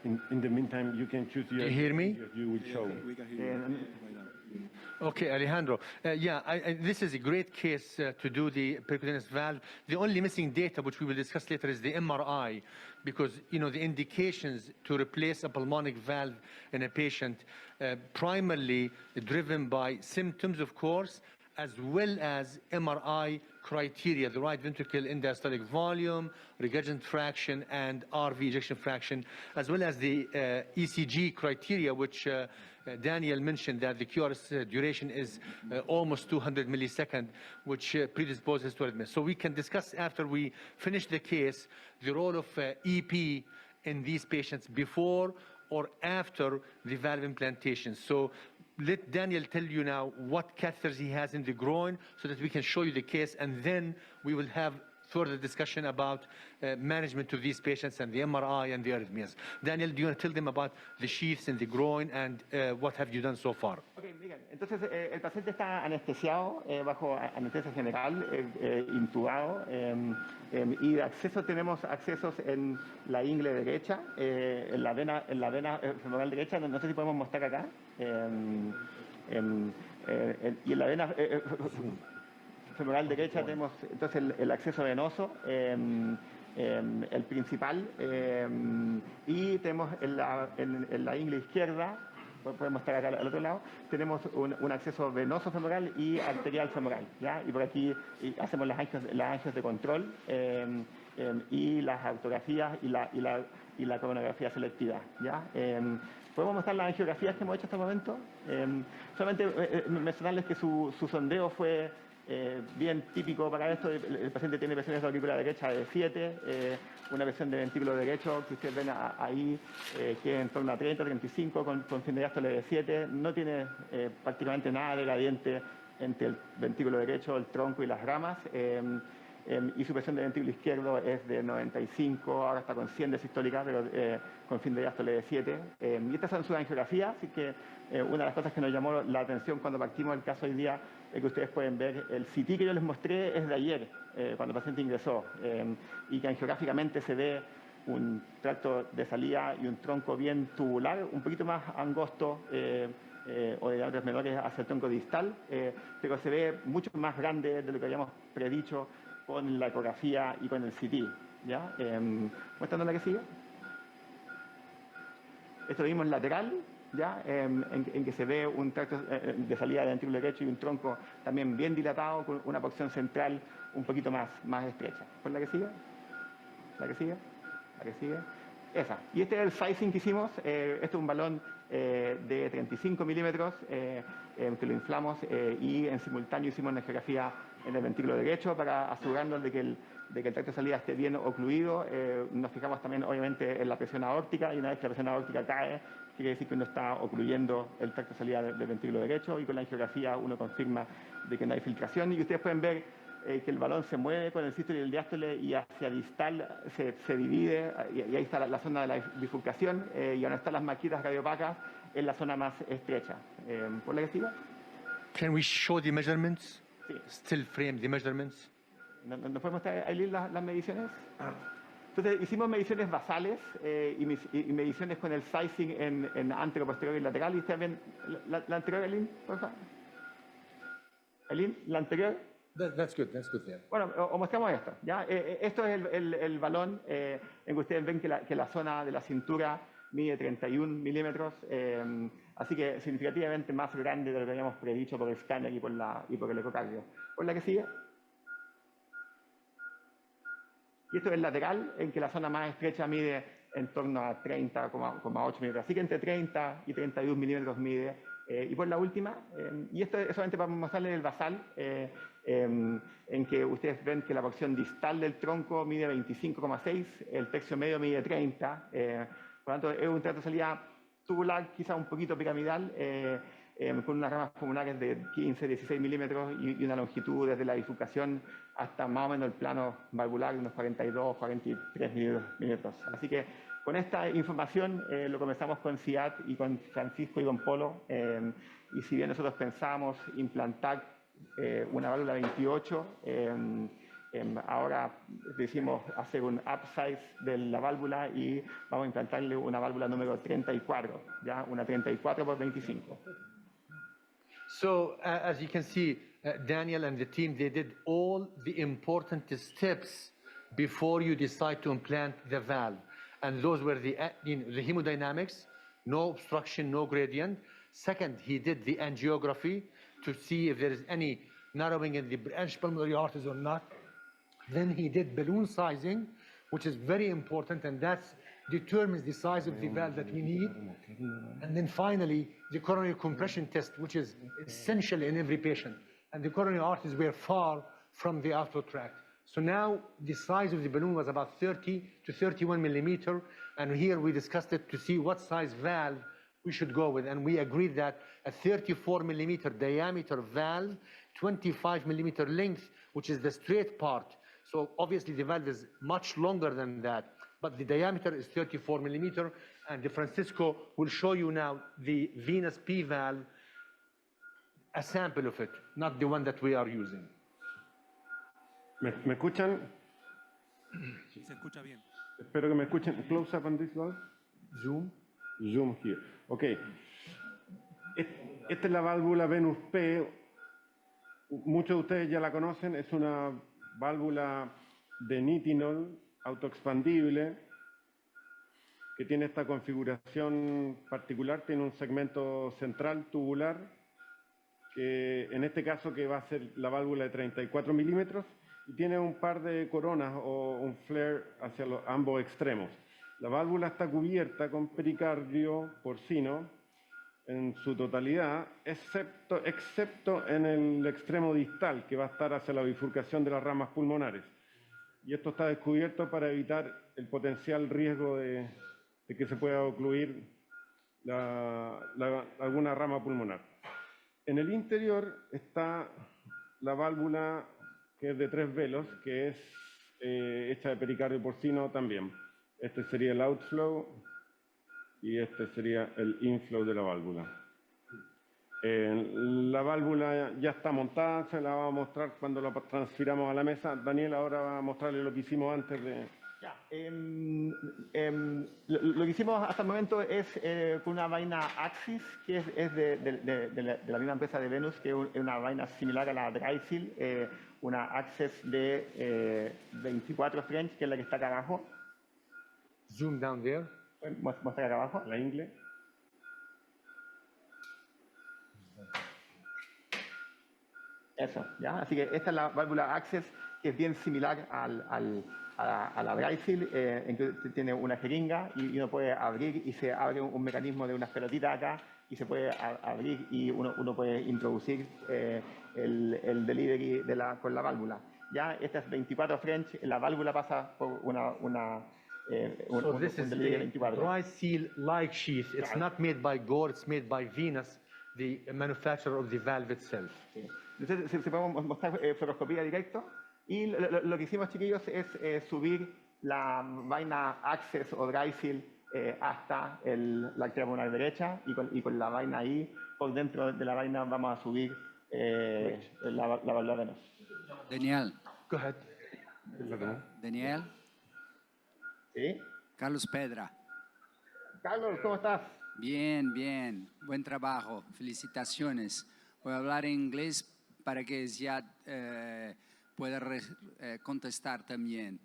In the meantime, you can choose your... You hear me? You will show. We can hear you right now. Okay, Alejandro. This is a great case to do the percutaneous valve. The only missing data, which we will discuss later, is the MRI, because the indications to replace a pulmonic valve in a patient primarily driven by symptoms, of course, as well as MRI criteria, the right ventricle end-diastolic volume, regurgitant fraction, and RV ejection fraction, as well as the ECG criteria, which Daniel mentioned that the QRS duration is almost 200 milliseconds, which predisposes to arrhythmia. So we can discuss after we finish the case the role of EP in these patients before or after the valve implantation. So let Daniel tell you now what catheters he has in the groin so that we can show you the case, and then we will have further discussion about management of these patients and the MRI and the arrhythmias. Daniel, do you want to tell them about the sheaths in the groin and what have you done so far? Okay, Miguel. Entonces, el paciente está anestesiado, bajo anestesia general, intubado, y tenemos accesos en la ingle derecha, en la vena femoral derecha, no sé si podemos mostrar acá, y en la vena femoral derecha tenemos entonces el acceso venoso, el principal, y tenemos en la ingle izquierda, podemos estar acá al otro lado, tenemos un acceso venoso femoral y arterial femoral, ¿ya? Y por aquí hacemos las angios de control y las autografías y la coronografía selectiva, ¿ya? ¿Podemos mostrar las angiografías que hemos hecho hasta el momento? Solamente mencionarles que su sondeo fue bien típico para esto. El paciente tiene presiones de aurícula derecha de 7, una presión de ventrículo derecho que ustedes ven ahí, que es en torno a 30, 35, con fin de diástole de 7. No tiene prácticamente nada de gradiente entre el ventrículo derecho, el tronco y las ramas. Y su presión de ventrículo izquierdo es de 95, ahora está con 100 de sistólica, pero con fin de diástole de 7. Y estas son sus angiografías, así que una de las cosas que nos llamó la atención cuando partimos el caso hoy día es que ustedes pueden ver el CT que yo les mostré es de ayer, cuando el paciente ingresó, y que angiográficamente se ve un tracto de salida y un tronco bien tubular, un poquito más angosto o de diámetros menores hacia el tronco distal, pero se ve mucho más grande de lo que habíamos predicho con la ecografía y con el CT, ¿ya? Mostrando la que sigue. Esto lo vimos lateral, ¿ya? En que se ve un tracto de salida de ventrículo derecho y un tronco también bien dilatado con una porción central un poquito más estrecha. ¿Por la que sigue? ¿La que sigue? ¿La que sigue? Esa. Y este es el sizing que hicimos. Este es un balón de 35 milímetros que lo inflamos y en simultáneo hicimos una angiografía en el ventrículo derecho para asegurarnos de que el tracto de salida esté bien ocluido. Nos fijamos también, obviamente, en la presión aórtica, y una vez que la presión aórtica cae, quiere decir que uno está ocluyendo el tracto de salida del ventrículo derecho, y con la angiografía uno confirma de que no hay filtración. Y ustedes pueden ver que el balón se mueve con el sístole y el diástole y hacia distal se divide, y ahí está la zona de la bifurcación, y donde están las maquitas radiopacas es la zona más estrecha. ¿Por la que siga? Can we show the measurements? Sí. Still frame the measurements? ¿Nos podemos mostrar ahí las mediciones? Entonces hicimos mediciones basales y mediciones con el sizing en anterior, posterior y lateral. Y ustedes ven la anterior, Elin, por favor. Elin, la anterior. That's good there. Bueno, os mostramos esto, ¿ya? Esto es el balón en que ustedes ven que la zona de la cintura mide 31 milímetros, así que significativamente más grande de lo que habíamos predicho por el escáner y por el ecocardio. ¿Por la que sigue? Y esto es el lateral, en que la zona más estrecha mide en torno a 30,8 milímetros. Así que entre 30 y 32 milímetros mide. Y por la última, y esto es solamente para mostrarles el basal, en que ustedes ven que la porción distal del tronco mide 25,6, el tercio medio mide 30. Por lo tanto, es un tracto de salida tubular, quizá un poquito piramidal, con unas ramas pulmonares de 15, 16 milímetros y una longitud desde la bifurcación hasta más o menos el plano valvular de unos 42, 43 milímetros. Así que con esta información lo comenzamos con CIAT y con Francisco y con Polo, y si bien nosotros pensábamos implantar una válvula 28, ahora decidimos hacer un upsize de la válvula y vamos a implantarle una válvula número 34, ¿ya? Una 34 por 25. So as you can see, Daniel and the team, they did all the important steps before you decide to implant the valve. And those were the hemodynamics, no obstruction, no gradient. Second, he did the angiography to see if there is any narrowing in the branch pulmonary arteries or not. Then he did balloon sizing, which is very important, and that determines the size of the valve that we need. And then finally, the coronary compression test, which is essential in every patient. And the coronary arteries were far from the outflow tract. So now the size of the balloon was about 30 to 31 millimeter. And here we discussed it to see what size valve we should go with. And we agreed that a 34 millimeter diameter valve, 25 millimeter length, which is the straight part. So obviously the valve is much longer than that, but the diameter is 34 millimeter. And Francisco will show you now the venous P valve, a sample of it, not the one that we are using. ¿Me escuchan? Se escucha bien. Espero que me escuchen. Close up on this valve. Zoom. Zoom here. Ok. Esta es la válvula Venus P. Muchos de ustedes ya la conocen. Es una válvula de nitinol autoexpandible que tiene esta configuración particular. Tiene un segmento central tubular que en este caso que va a ser la válvula de 34 milímetros y tiene un par de coronas o un flare hacia ambos extremos. La válvula está cubierta con pericardio porcino en su totalidad, excepto en el extremo distal, que va a estar hacia la bifurcación de las ramas pulmonares. Y esto está descubierto para evitar el potencial riesgo de que se pueda ocluir alguna rama pulmonar. En el interior está la válvula que es de 3 velos, que es hecha de pericardio porcino también. Este sería el outflow y este sería el inflow de la válvula. La válvula ya está montada, se la va a mostrar cuando la transfiramos a la mesa. Daniel ahora va a mostrarle lo que hicimos antes de... Lo que hicimos hasta el momento es con una vaina Axis, que es de la misma empresa de Venus, que es una vaina similar a la Drysil, una Access de 24 French, que es la que está acá abajo. Zoom down there. Muestra acá abajo. La ingle. Eso, ¿ya? Así que esta es la válvula Access, que es bien similar a la Drysil, en que tiene una jeringa y uno puede abrir y se abre un mecanismo de unas pelotitas acá y se puede abrir y uno puede introducir el delivery con la válvula. Ya, esta es 24 French, la válvula pasa por So this is a Drysil-like sheath. It's not made by Gore, it's made by Venus, the manufacturer of the valve itself. Sí. Entonces, se podemos mostrar fluoroscopía directo. Y lo que hicimos, chiquillos, es subir la vaina Access o Drysil hasta la arteria pulmonar derecha y con la vaina ahí, por dentro de la vaina, vamos a subir la válvula Venus. Daniel. Go ahead. Daniel. ¿Sí? Carlos Pedra. Carlos, ¿cómo estás? Bien, bien. Buen trabajo. Felicitaciones. Voy a hablar en inglés para que Ziad pueda contestar también.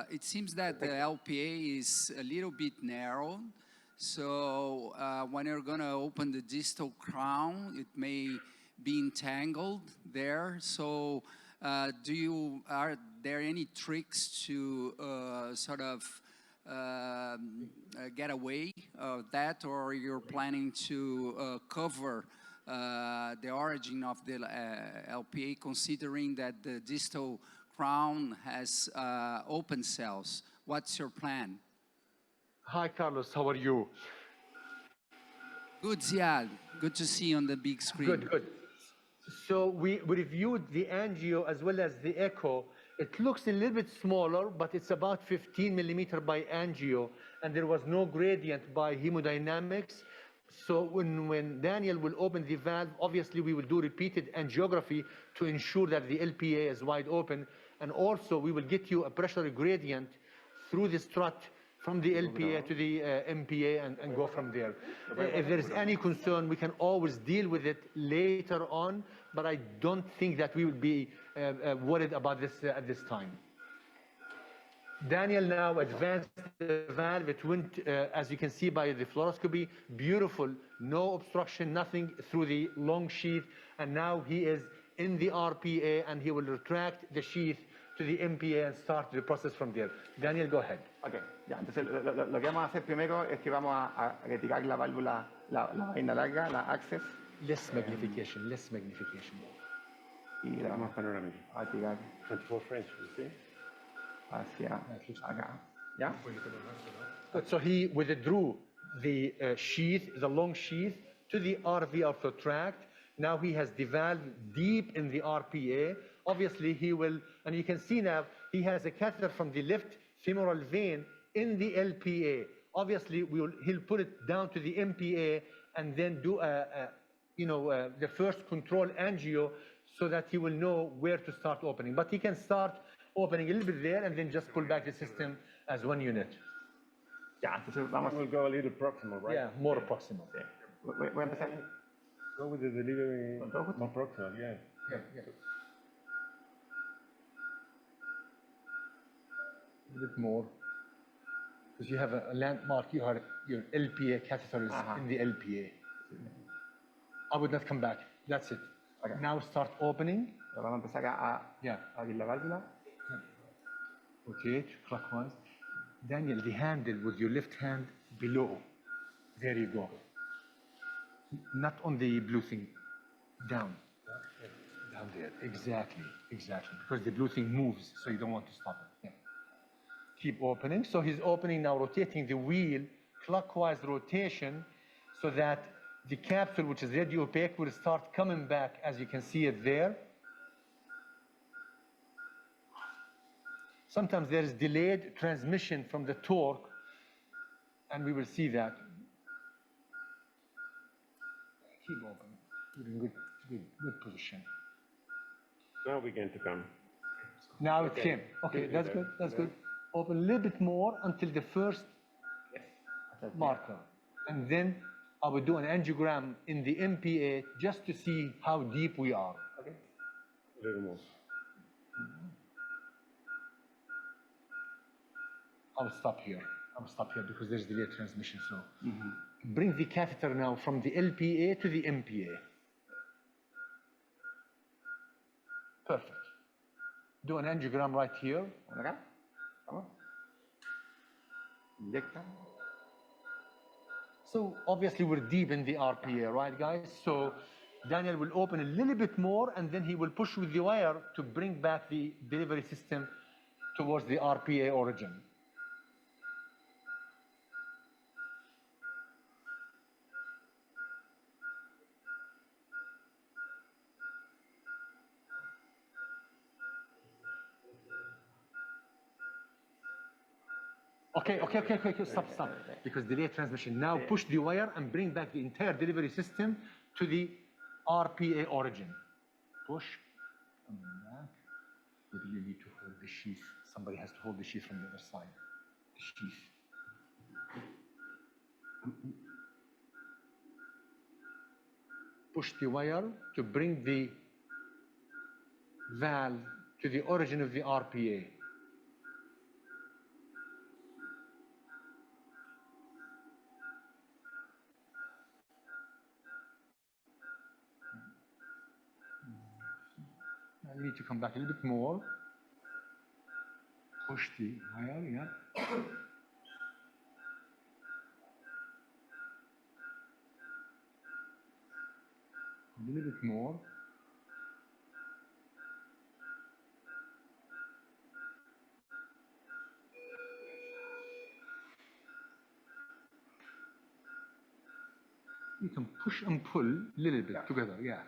It seems that the LPA is a little bit narrow, so when you're going to open the distal crown, it may be entangled there. So are there any tricks to sort of get away of that, or you're planning to cover the origin of the LPA, considering that the distal crown has open cells? What's your plan? Hi, Carlos. How are you? Good, Ziad. Good to see you on the big screen. Good, good. So we reviewed the angio as well as the echo. It looks a little bit smaller, but it's about 15 millimeter by angio, and there was no gradient by hemodynamics. So when Daniel will open the valve, obviously we will do repeated angiography to ensure that the LPA is wide open, and also we will get you a pressure gradient through the strut from the LPA to the MPA and go from there. If there is any concern, we can always deal with it later on, but I don't think that we will be worried about this at this time. Daniel now advanced the valve. It went, as you can see by the fluoroscopy, beautiful, no obstruction, nothing through the long sheath, and now he is in the RPA, and he will retract the sheath to the MPA and start the process from there. Daniel, go ahead. Ok, ya, entonces lo que vamos a hacer primero es que vamos a retirar la válvula, la vaina larga, la access, Less magnification, less magnification. y la vamos Más panorámico. a tirar 24 frames, ¿sí? hacia acá. ¿Ya? Good. So he withdrew the sheath, the long sheath, to the RV ortho tract. Now he has the valve deep in the RPA. Obviously he will, and you can see now, he has a catheter from the left femoral vein in the LPA. Obviously he'll put it down to the MPA and then do the first control angio so that he will know where to start opening. But he can start opening a little bit there and then just pull back the system as one unit. Ya, entonces vamos. We'll go a little proximal, right? Yeah, more proximal. Sí. Voy a empezar. Go with the delivery ¿Con todo justo? more proximal, yeah. A little bit more. Because you have a landmark, you have your LPA catheter is in the LPA. I would not come back. That's it. Okay. Now start opening. Vamos a empezar a abrir la válvula. Rotate clockwise. Daniel, the handle with your left hand below. There you go. Not on the blue thing. Down. Down there. Exactly. Exactly. Because the blue thing moves, so you don't want to stop it. Yeah. Keep opening. So he's opening now, rotating the wheel, clockwise rotation, so that the capsule, which is radio opaque, will start coming back, as you can see it there. Sometimes there is delayed transmission from the torque, and we will see that. Keep open. You're in good position. Now begin to come. Now it came. Okay, that's good. That's good. Open a little bit more until the first marker, and then I will do an angiogram in the MPA just to see how deep we are. Okay. A little more. I'll stop here. I'll stop here because there's delayed transmission. So bring the catheter now from the LPA to the MPA. Perfect. Do an angiogram right here. Acá. Vamos. Inyecta. So obviously we're deep in the RPA, right guys? So Daniel will open a little bit more and then he will push with the wire to bring back the delivery system towards the RPA origin. Okay, stop. Because delayed transmission. Now push the wire and bring back the entire delivery system to the RPA origin. Push, come back. Maybe you need to hold the sheath. Somebody has to hold the sheath from the other side. The sheath. Push the wire to bring the valve to the origin of the RPA. You need to come back a little bit more. Push the wire, yeah. A little bit more. You can push and pull a little bit together, yeah.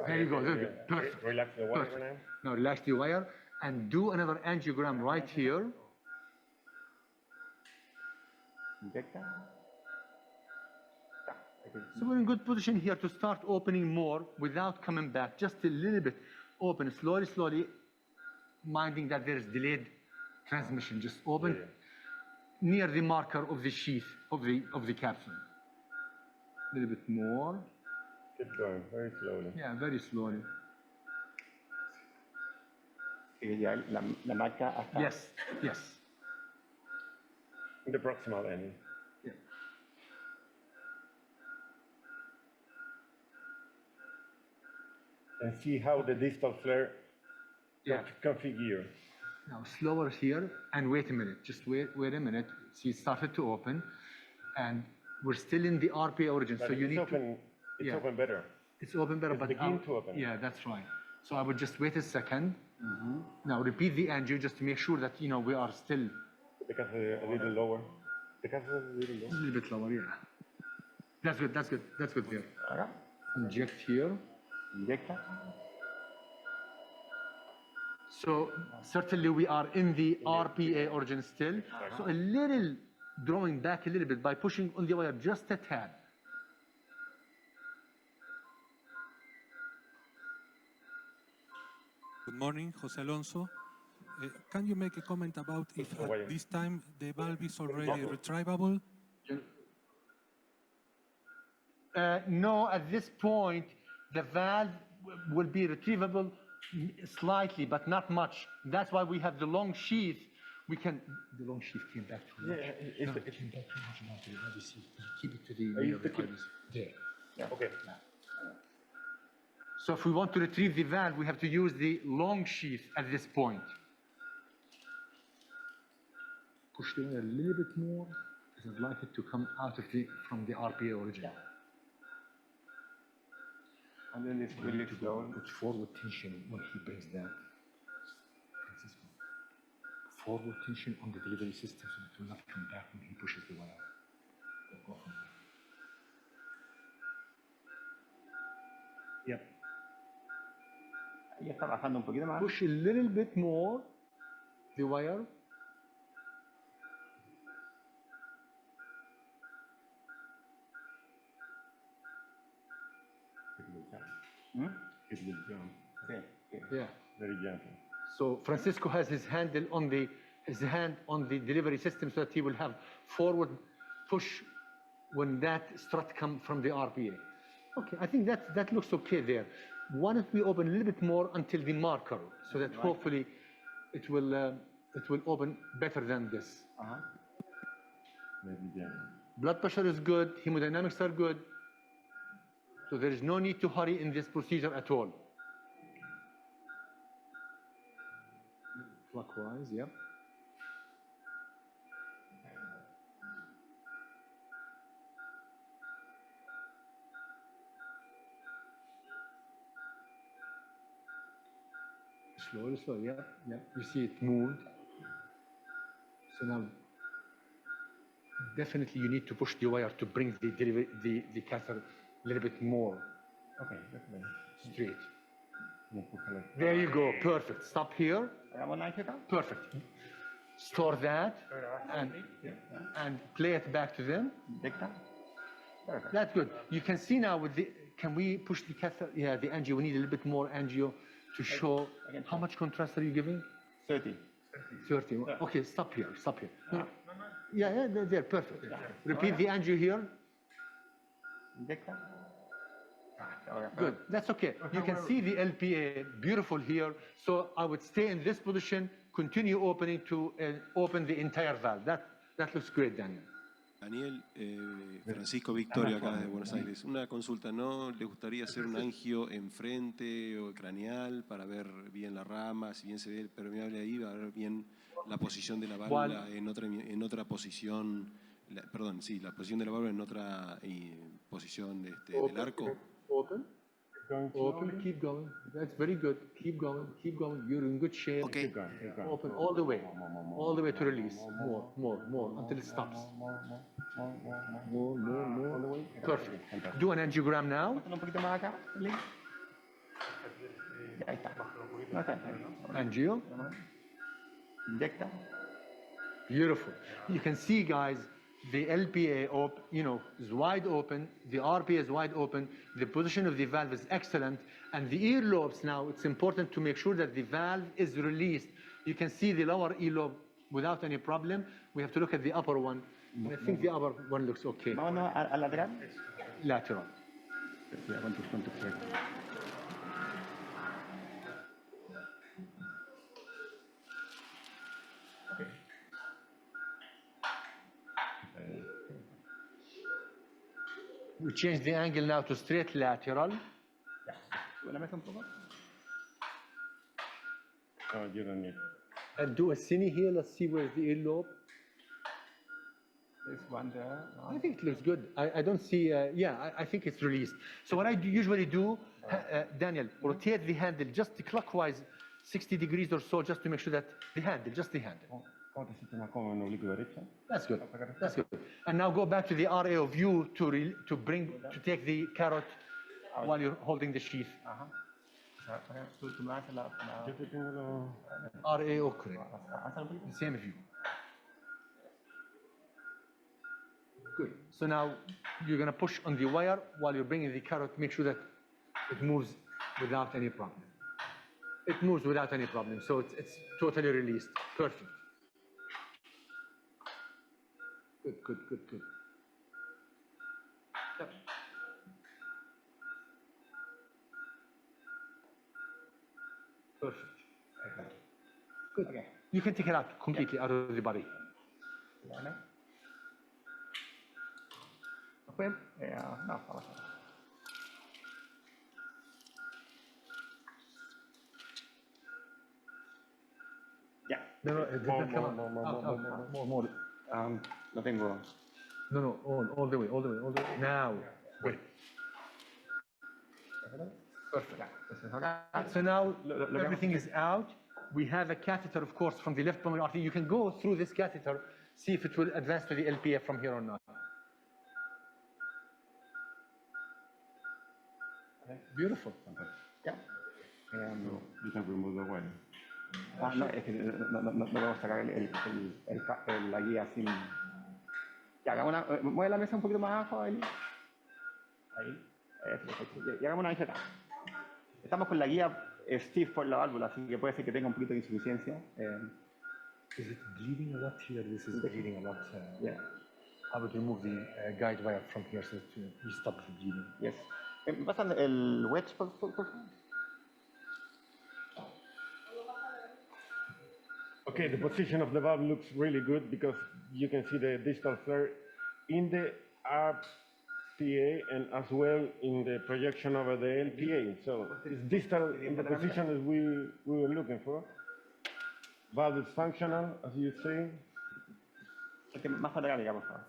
There you go, there you go. Perfect. Relax the wire now. Now relax the wire and do another angiogram right here. Inyecta. So we're in good position here to start opening more without coming back, just a little bit open, slowly, slowly, minding that there is delayed transmission. Just open near the marker of the sheath of the capsule. A little bit more. Keep going, very slowly. Yeah, very slowly. Sigue ya la marca hasta. Yes, yes. The proximal end. Yeah. And see how the distal flare configure. Now slower here and wait a minute. Just wait a minute. See, it started to open, and we're still in the RPA origin. But so you need open, to. It's open better. It's open better, It's but begin to open. Yeah, that's right. So I would just wait a second. Now repeat the angio just to make sure that we are still Because a little lower. Because a little a lower. little bit lower. Yeah. That's good. That's good. That's good there. Ahora. Inject here. Inyecta. So certainly we are in the RPA origin still. So a little drawing back a little bit by pushing on the wire just a tad. Good morning, Jose Alonso. Can you make a comment about if at this time the valve is already retrievable? No, at this point, the valve will be retrievable slightly, but not much. That's why we have the long sheath. The long sheath came back too much. Yeah, It came back too much. Let me see. Keep it to the used to keep- there. Yeah. Okay. So if we want to retrieve the valve, we have to use the long sheath at this point. Push it a little bit more, because I'd like it to come out of from the RPA origin. And then it's We really need to slow. put forward tension when he brings that. Francisco, forward tension on the delivery system so it will not come back when he pushes the wire. Go from there. Yep. Ahí está bajando un poquito más. Push a little bit more the wire. It will jump. Sí, sí. Yeah. Very gentle. So Francisco has his hand on the delivery system so that he will have forward push when that strut comes from the RPA. Okay, I think that looks okay there. Why don't we open a little bit more until the marker so that hopefully it will open better than this. Maybe gentle. Blood pressure is good, hemodynamics are good, so there is no need to hurry in this procedure at all. Clockwise, yep. Slowly, slowly, yeah, yeah. You see it moved. So now, definitely you need to push the wire to bring the catheter a little bit more Okay, definitely. straight. There you go, perfect. Stop here. ¿Hagamos la angio acá? Perfect. Store that and play it back to them. Inyecta. Perfect. That's good. You can see now with the, can we push the catheter? Yeah, the angio, we need a little bit more angio to show, how much contrast are you giving? 30. 30. Okay, stop here, stop here. No. Yeah, there, perfect. Repeat the angio here. Inyecta. Good, that's okay. You can see the LPA beautiful here. So I would stay in this position, continue opening to open the entire valve. That looks great, Daniel. Daniel, Francisco Victorio, acá de Buenos Aires. Una consulta, ¿no le gustaría hacer un angio enfrente o craneal para ver bien la rama? Si bien se ve el permeable ahí, va a ver bien la posición de la válvula en otra posición. Perdón, sí, la posición de la válvula en otra posición del arco. Open. Open, keep going. That's very good. Keep going, keep going. You're in good shape. Okay. Open all the way to release. More, until it stops. More. Perfect. Do an angiogram now. Un poquito más acá, Lee. Ya, ahí está. No está. Angio. Inyecta. Beautiful. You can see, guys, the LPA is wide open, the RPA is wide open, the position of the valve is excellent, and the earlobes now, it's important to make sure that the valve is released. You can see the lower earlobe without any problem. We have to look at the upper one. And I think the upper one looks okay. Vámonos al lateral. Lateral. We change the angle now to straight lateral. Sube la mesa un poco. Oh, you don't need. And do a cine here. Let's see where's the earlobe. There's one there. I think it looks good. I don't see, I think it's released. So what I usually do, Daniel, rotate the handle just clockwise 60 degrees or so, just to make sure that the handle, just the handle. ¿Cómo te sientes más cómodo en oblicuo derecho? That's good. That's good. And now go back to the RA of you to take the carrot while you're holding the sheath. Ajá. Tú me haces la... Yo te tengo los... RA Okre. The same view. Good. So now you're going to push on the wire while you're bringing the carrot. Make sure that it moves without any problem. It moves without any problem. So it's totally released. Perfect. Good, good, good, good. Yep. Perfect. Good. Okay. You can take it out completely out of the body. ¿No vamos a... Ya. No, it doesn't come out. More. No tengo... No, all the way. Now. Wait. Perfect. So now everything is out. We have a catheter, of course, from the left pulmonary artery. You can go through this catheter, see if it will advance to the LPA from here or not. Beautiful. Ya. You can remove the wire. No, es que no podemos sacar la guía sin... Ya, hagamos una... Mueve la mesa un poquito más abajo, ahí. Y hagamos una mesa acá. Estamos con la guía stiff por la válvula, así que puede ser que tenga un poquito de insuficiencia. Is it bleeding a lot here? This is bleeding a lot. Yeah. I would remove the guide wire from here so to stop the bleeding. Yes. ¿Me pasan el wedge, por favor? Okay, the position of the valve looks really good because you can see the distal flare in the RPA and as well in the projection over the LPA. So it's distal in the position that we were looking for. Valve is functional, as you say. Más para acá, por favor.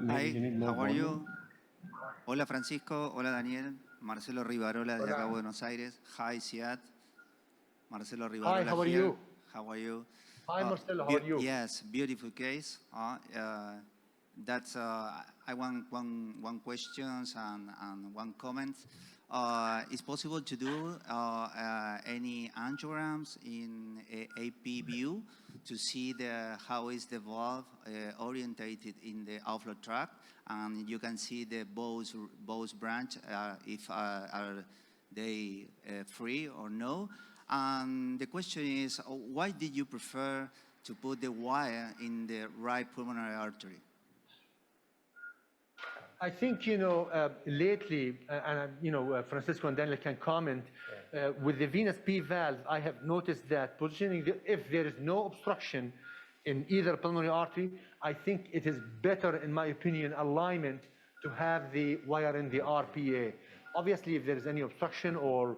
Hi, how are you? Hola Francisco, hola Daniel, Marcelo Rivarola de acá Buenos Aires. Hi Siad, Marcelo Rivarola. Hi, how are here. you? How are you? Hi Marcelo, how are you? Yes, beautiful case. That's I want one question and one comment. Is possible to do any angiograms in AP view to see how is the valve orientated in the outflow tract, and you can see the both branch if are they free or no. And the question is, why did you prefer to put the wire in the right pulmonary artery? I think, lately, and, Francisco and Daniel can comment, with the venous P valve, I have noticed that positioning, if there is no obstruction in either pulmonary artery, I think it is better, in my opinion, alignment to have the wire in the RPA. Obviously, if there is any obstruction or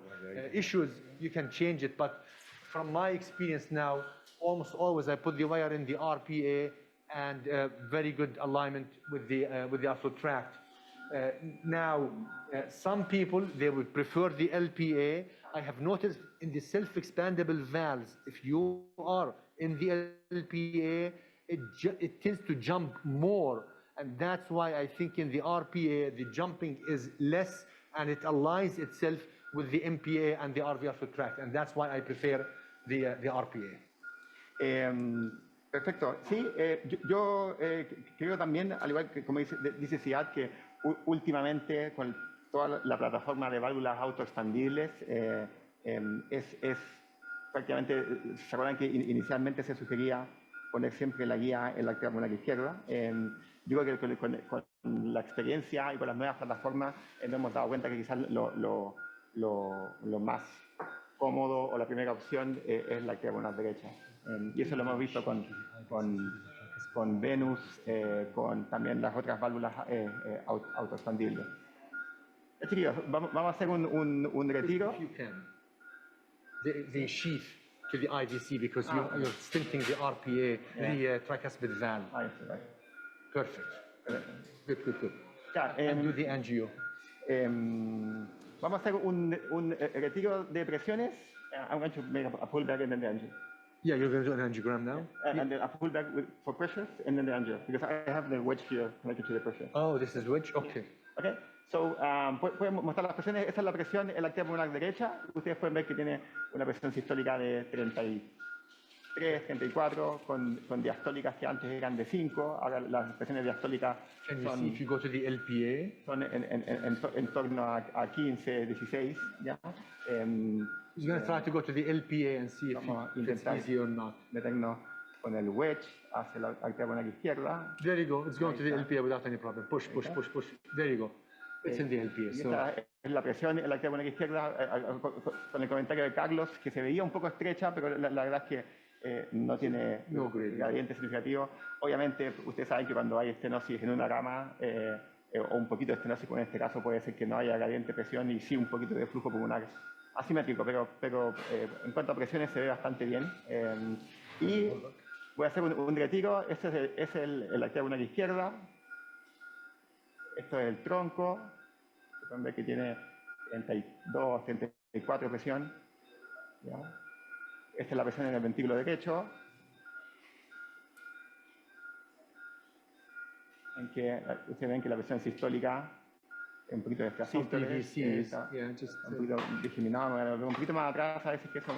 issues, you can change it. But from my experience now, almost always I put the wire in the RPA and very good alignment with the outflow tract. Now, some people, they would prefer the LPA. I have noticed in the self-expandable valves, if you are in the LPA, it tends to jump more. And that's why I think in the RPA, the jumping is less and it aligns itself with the MPA and the RV outflow tract. And that's why I prefer the RPA. Perfecto. Sí, yo creo también, al igual que como dice Siad, que últimamente con toda la plataforma de válvulas autoexpandibles es prácticamente, ¿se acuerdan que inicialmente se sugería poner siempre la guía en la arteria pulmonar izquierda? Yo creo que con la experiencia y con las nuevas plataformas nos hemos dado cuenta que quizás lo más cómodo o la primera opción es la arteria pulmonar derecha. Y eso lo hemos visto con Venus, con también las otras válvulas autoexpandibles. Chiquillos, vamos a hacer un retiro. If you can, the sheath to the IVC because you're stenting the RPA, the tricuspid valve. Perfect. Good. And do the angio. Vamos a hacer un retiro de presiones. I'm going to make a pullback and then the angio. Yeah, you're going to do an angiogram now? And then a pullback for pressures and then the angio, because I have the wedge here connected to the pressure. Oh, this is wedge? Okay. Okay. So, pueden mostrar las presiones. Esta es la presión en la arteria pulmonar derecha. Ustedes pueden ver que tiene una presión sistólica de 33, 34, con diastólicas que antes eran de 5. Ahora las presiones diastólicas son, if you go to the LPA, son en torno a 15, 16. ¿Ya? He's going to try to go to the LPA and see if it's easy or not. Meternos con el wedge hacia la arteria pulmonar izquierda. There you go. It's going to the LPA without any problem. Push. There you go. It's in the LPA. Esta es la presión en la arteria pulmonar izquierda, con el comentario de Carlos, que se veía un poco estrecha, pero la verdad es que no tiene gradiente significativo. Obviamente, ustedes saben que cuando hay estenosis en una rama, o un poquito de estenosis, en este caso puede ser que no haya gradiente de presión y sí un poquito de flujo pulmonar asimétrico, pero en cuanto a presiones se ve bastante bien. Y voy a hacer un retiro. Este es la arteria pulmonar izquierda. Esto es el tronco. Pueden ver que tiene 32, 34 presión. ¿Ya? Esta es la presión en el ventrículo derecho. En que ustedes ven que la presión sistólica es un poquito desfasístole, un poquito discriminado, un poquito más atrás, a veces que eso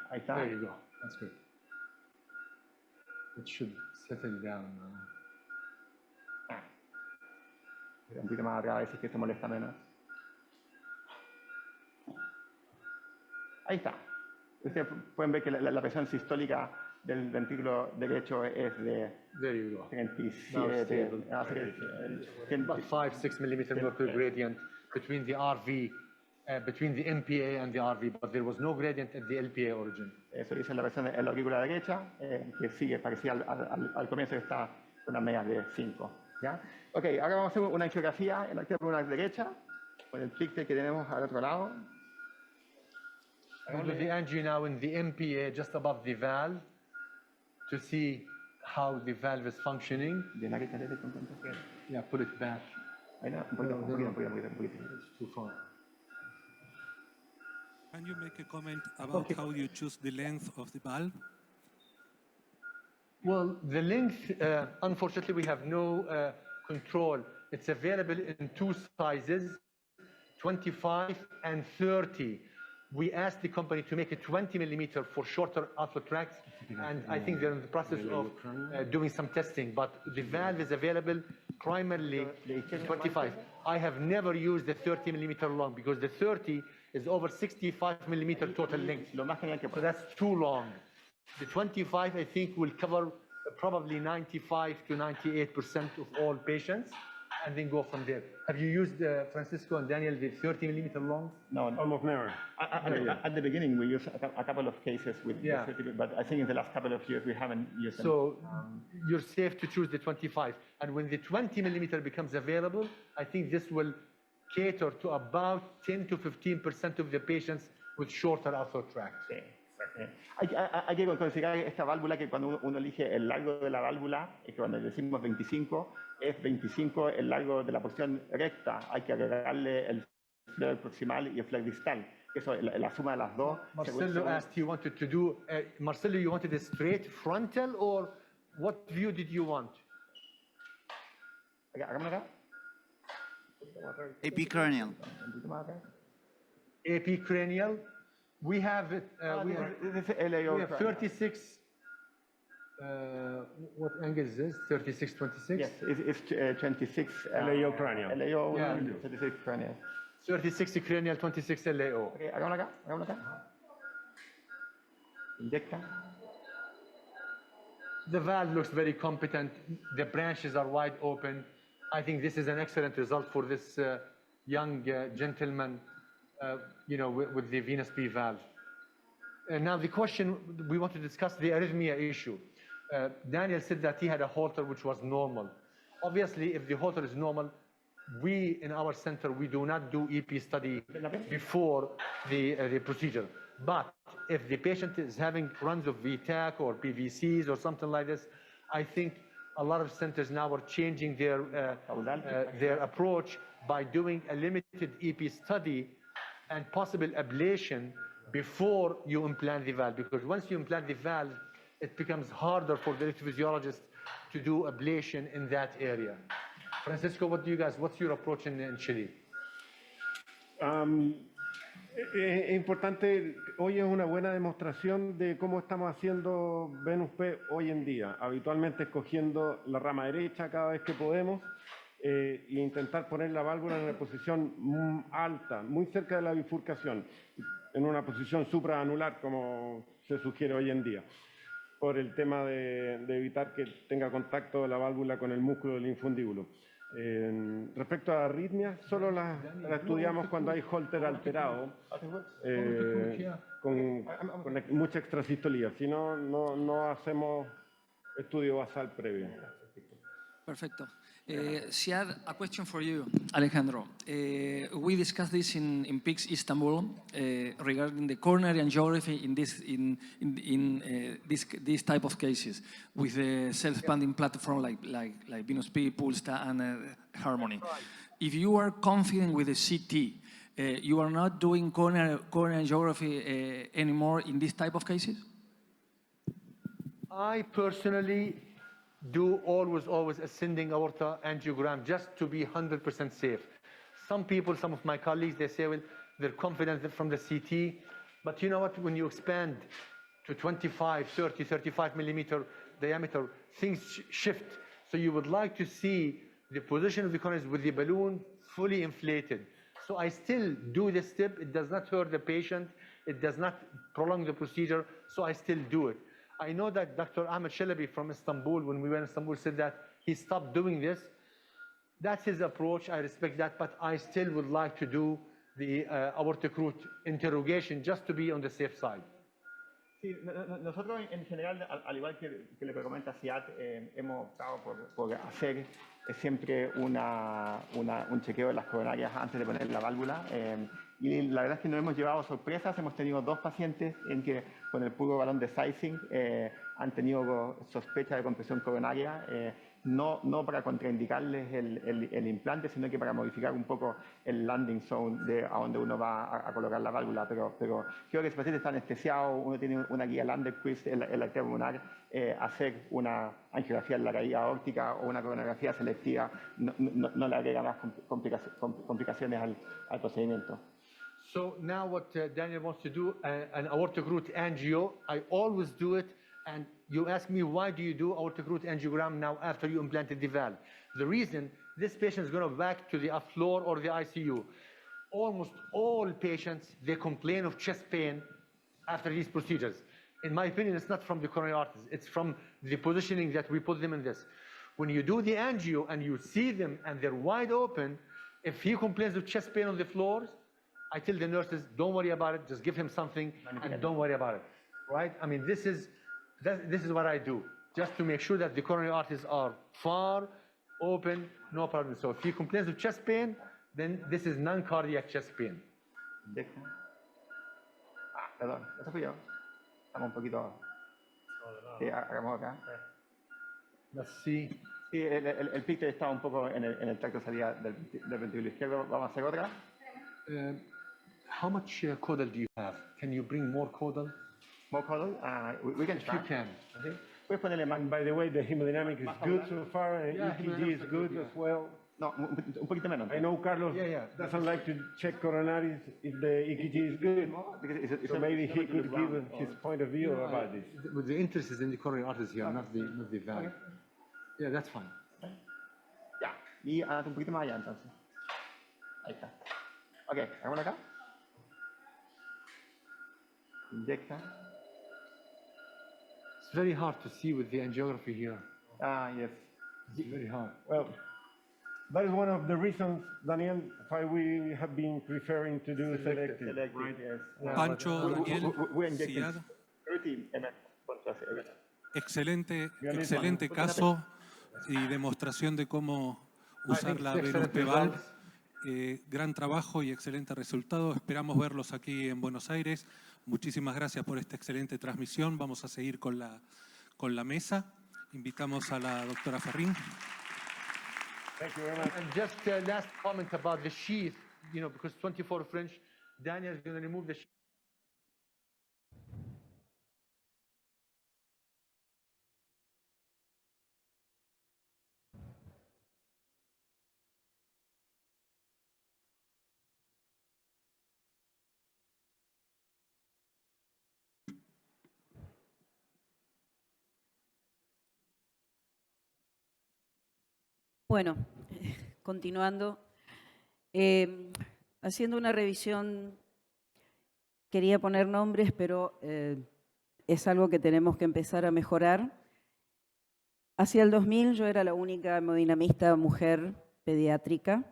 ahí está. There you go. That's good. It should settle down now. Un poquito más atrás, a veces que esto molesta menos. Ahí está. Ustedes pueden ver que la presión sistólica del ventrículo derecho es de 37. About 5-6 millimeter mercury gradient between the RV, between the MPA and the RV, but there was no gradient at the LPA origin. Eso dice la presión en la aurícula derecha, que sigue parecida al comienzo, que está con una media de 5. ¿Ya? Ok, ahora vamos a hacer una angiografía en la arteria pulmonar derecha, con el plicte que tenemos al otro lado. We'll do the angio now in the MPA, just above the valve, to see how the valve is functioning. Yeah, pull it back. Un poquito. It's too far. Can you make a comment about how you choose the length of the valve? Well, the length, unfortunately, we have no control. It's available in two sizes, 25 and 30. We asked the company to make a 20 millimeter for shorter outflow tracts, and I think they're in the process of doing some testing, but the valve is available primarily 25. I have never used the 30 millimeter long because the 30 is over 65 millimeter total length. So that's too long. The 25, I think, will cover probably 95 to 98% of all patients, and then go from there. Have you used, Francisco and Daniel, the 30 millimeter long? No, almost never. At the beginning, we used a couple of cases with the 30, but I think in the last couple of years, we haven't used them. So you're safe to choose the 25. And when the 20 millimeter becomes available, I think this will cater to about 10 to 15% of the patients with shorter outflow tracts. Sí. Hay que considerar esta válvula, que cuando uno elige el largo de la válvula, es que cuando decimos 25, es 25 el largo de la porción recta. Hay que agregarle el flare proximal y el flare distal. Eso, la suma de las dos. Marcelo asked you wanted to do, Marcelo, you wanted a straight frontal, or what view did you want? Epicranial. Epicranial. We have it. We have 36 What angle is this? 36, 26? Yes, it's 26. LAO cranial. LAO, Yeah. 36 cranial. 3060 cranial, 26 LAO. Ok, hagámoslo acá, hagámoslo acá. Inyecta. The valve looks very competent. The branches are wide open. I think this is an excellent result for this young gentleman, with the venous B valve. Now the question, we want to discuss the arrhythmia issue. Daniel said that he had a Holter which was normal. Obviously, if the Holter is normal, we in our center, we do not do EP study before the procedure. But if the patient is having runs of VTAC or PVCs or something like this, I think a lot of centers now are changing their approach by doing a limited EP study and possible ablation before you implant the valve. Because once you implant the valve, it becomes harder for the electrophysiologist to do ablation in that area. Francisco, what's your approach in Chile? Es importante, hoy es una buena demostración de cómo estamos haciendo Venus P hoy en día, habitualmente escogiendo la rama derecha cada vez que podemos e intentar poner la válvula en una posición alta, muy cerca de la bifurcación, en una posición supraanular como se sugiere hoy en día, por el tema de evitar que tenga contacto la válvula con el músculo del infundíbulo. Respecto a arritmias, solo la estudiamos cuando hay Holter alterado, con mucha extrasistolía, si no, no hacemos estudio basal previo. Perfecto. She had a question for you, Alejandro. We discussed this in PICS Istanbul regarding the coronary angiography in this type of cases with a self-expanding platform like Venus P, Pulsar, and Harmony. If you are confident with the CT, you are not doing coronary angiography anymore in this type of cases? I personally do always ascending aorta angiogram just to be 100% safe. Some people, some of my colleagues, they say, well, they're confident from the CT, but you know what, when you expand to 25, 30, 35 millimeter diameter, things shift. So you would like to see the position of the coronaries with the balloon fully inflated. So I still do this step. It does not hurt the patient. It does not prolong the procedure, so I still do it. I know that Dr. Ahmed Shalabi from Istanbul, when we were in Istanbul, said that he stopped doing this. That's his approach. I respect that, but I still would like to do the aortic root interrogation just to be on the safe side. Sí, nosotros en general, al igual que lo que comenta Siad, hemos optado por hacer siempre un chequeo de las coronarias antes de poner la válvula. Y la verdad es que nos hemos llevado sorpresas. Hemos tenido 2 pacientes en que con el puro balón de sizing han tenido sospecha de compresión coronaria, no para contraindicarles el implante, sino que para modificar un poco el landing zone a donde uno va a colocar la válvula. Pero creo que si el paciente está anestesiado, uno tiene una guía Landerquist en la arteria pulmonar, hacer una angiografía en la caída aórtica o una coronografía selectiva no le agrega más complicaciones al procedimiento. So now what Daniel wants to do, an aortic root angio, I always do it. And you ask me, why do you do aortic root angiogram now after you implanted the valve? The reason, this patient is going to back to the floor or the ICU. Almost all patients, they complain of chest pain after these procedures. In my opinion, it's not from the coronary arteries. It's from the positioning that we put them in this. When you do the angio and you see them and they're wide open, if he complains of chest pain on the floors, I tell the nurses, don't worry about it, just give him something and don't worry about it, right? I mean, this is what I do, just to make sure that the coronary arteries are far, open, no problem. So if he complains of chest pain, then this is non-cardiac chest pain. Perdón, eso fui yo. Estamos un poquito... Sí, hagamos acá. Sí. Sí, el picture está un poco en el tracto de salida del ventrículo izquierdo. Vamos a hacer otra. How much caudal do you have? Can you bring more caudal? More caudal? We can try. If you can. Puedes ponerle más. And by the way, the hemodynamic is good so far, and EKG is good as well. No, un poquito menos. I know Carlos doesn't like to check coronaries if the EKG is good. So maybe he could give his point of view about this. But the interest is in the coronary arteries here, not the valve. Yeah, that's fine. Ya, y andate un poquito más allá entonces. Ahí está. Ok, hagámoslo acá. Inyecta. It's very hard to see with the angiography here. Ah, yes. It's very hard. Well, that is one of the reasons, Daniel, why we have been preferring to do selective. Right, yes. Pancho, Daniel, We're injecting Siad. 30 ml. Excelente caso y demostración de cómo usar la VLUSP valve. Gran trabajo y excelente resultado. Esperamos verlos aquí en Buenos Aires. Muchísimas gracias por esta excelente transmisión. Vamos a seguir con la mesa. Invitamos a la doctora Ferrín. Thank you very much. And just last comment about the sheath, because 24 French, Daniel is going to remove the sheath. Bueno, continuando, haciendo una revisión, quería poner nombres, pero es algo que tenemos que empezar a mejorar. Hacia el 2000 yo era la única hemodinamista mujer pediátrica.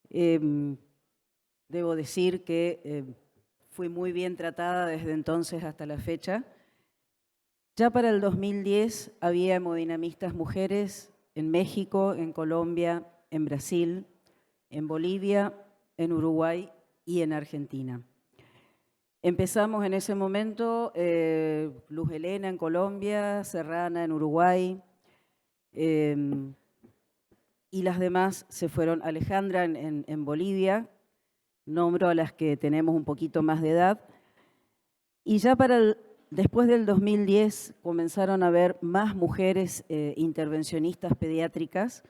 Debo decir que fui muy bien tratada desde entonces hasta la fecha. Ya para el 2010 había hemodinamistas mujeres en México, en Colombia, en Brasil, en Bolivia, en Uruguay y en Argentina. Empezamos en ese momento Luz Helena en Colombia, Serrana en Uruguay, y las demás se fueron. Alejandra en Bolivia, nombro a las que tenemos un poquito más de edad, y ya después del 2010 comenzaron a haber más mujeres intervencionistas pediátricas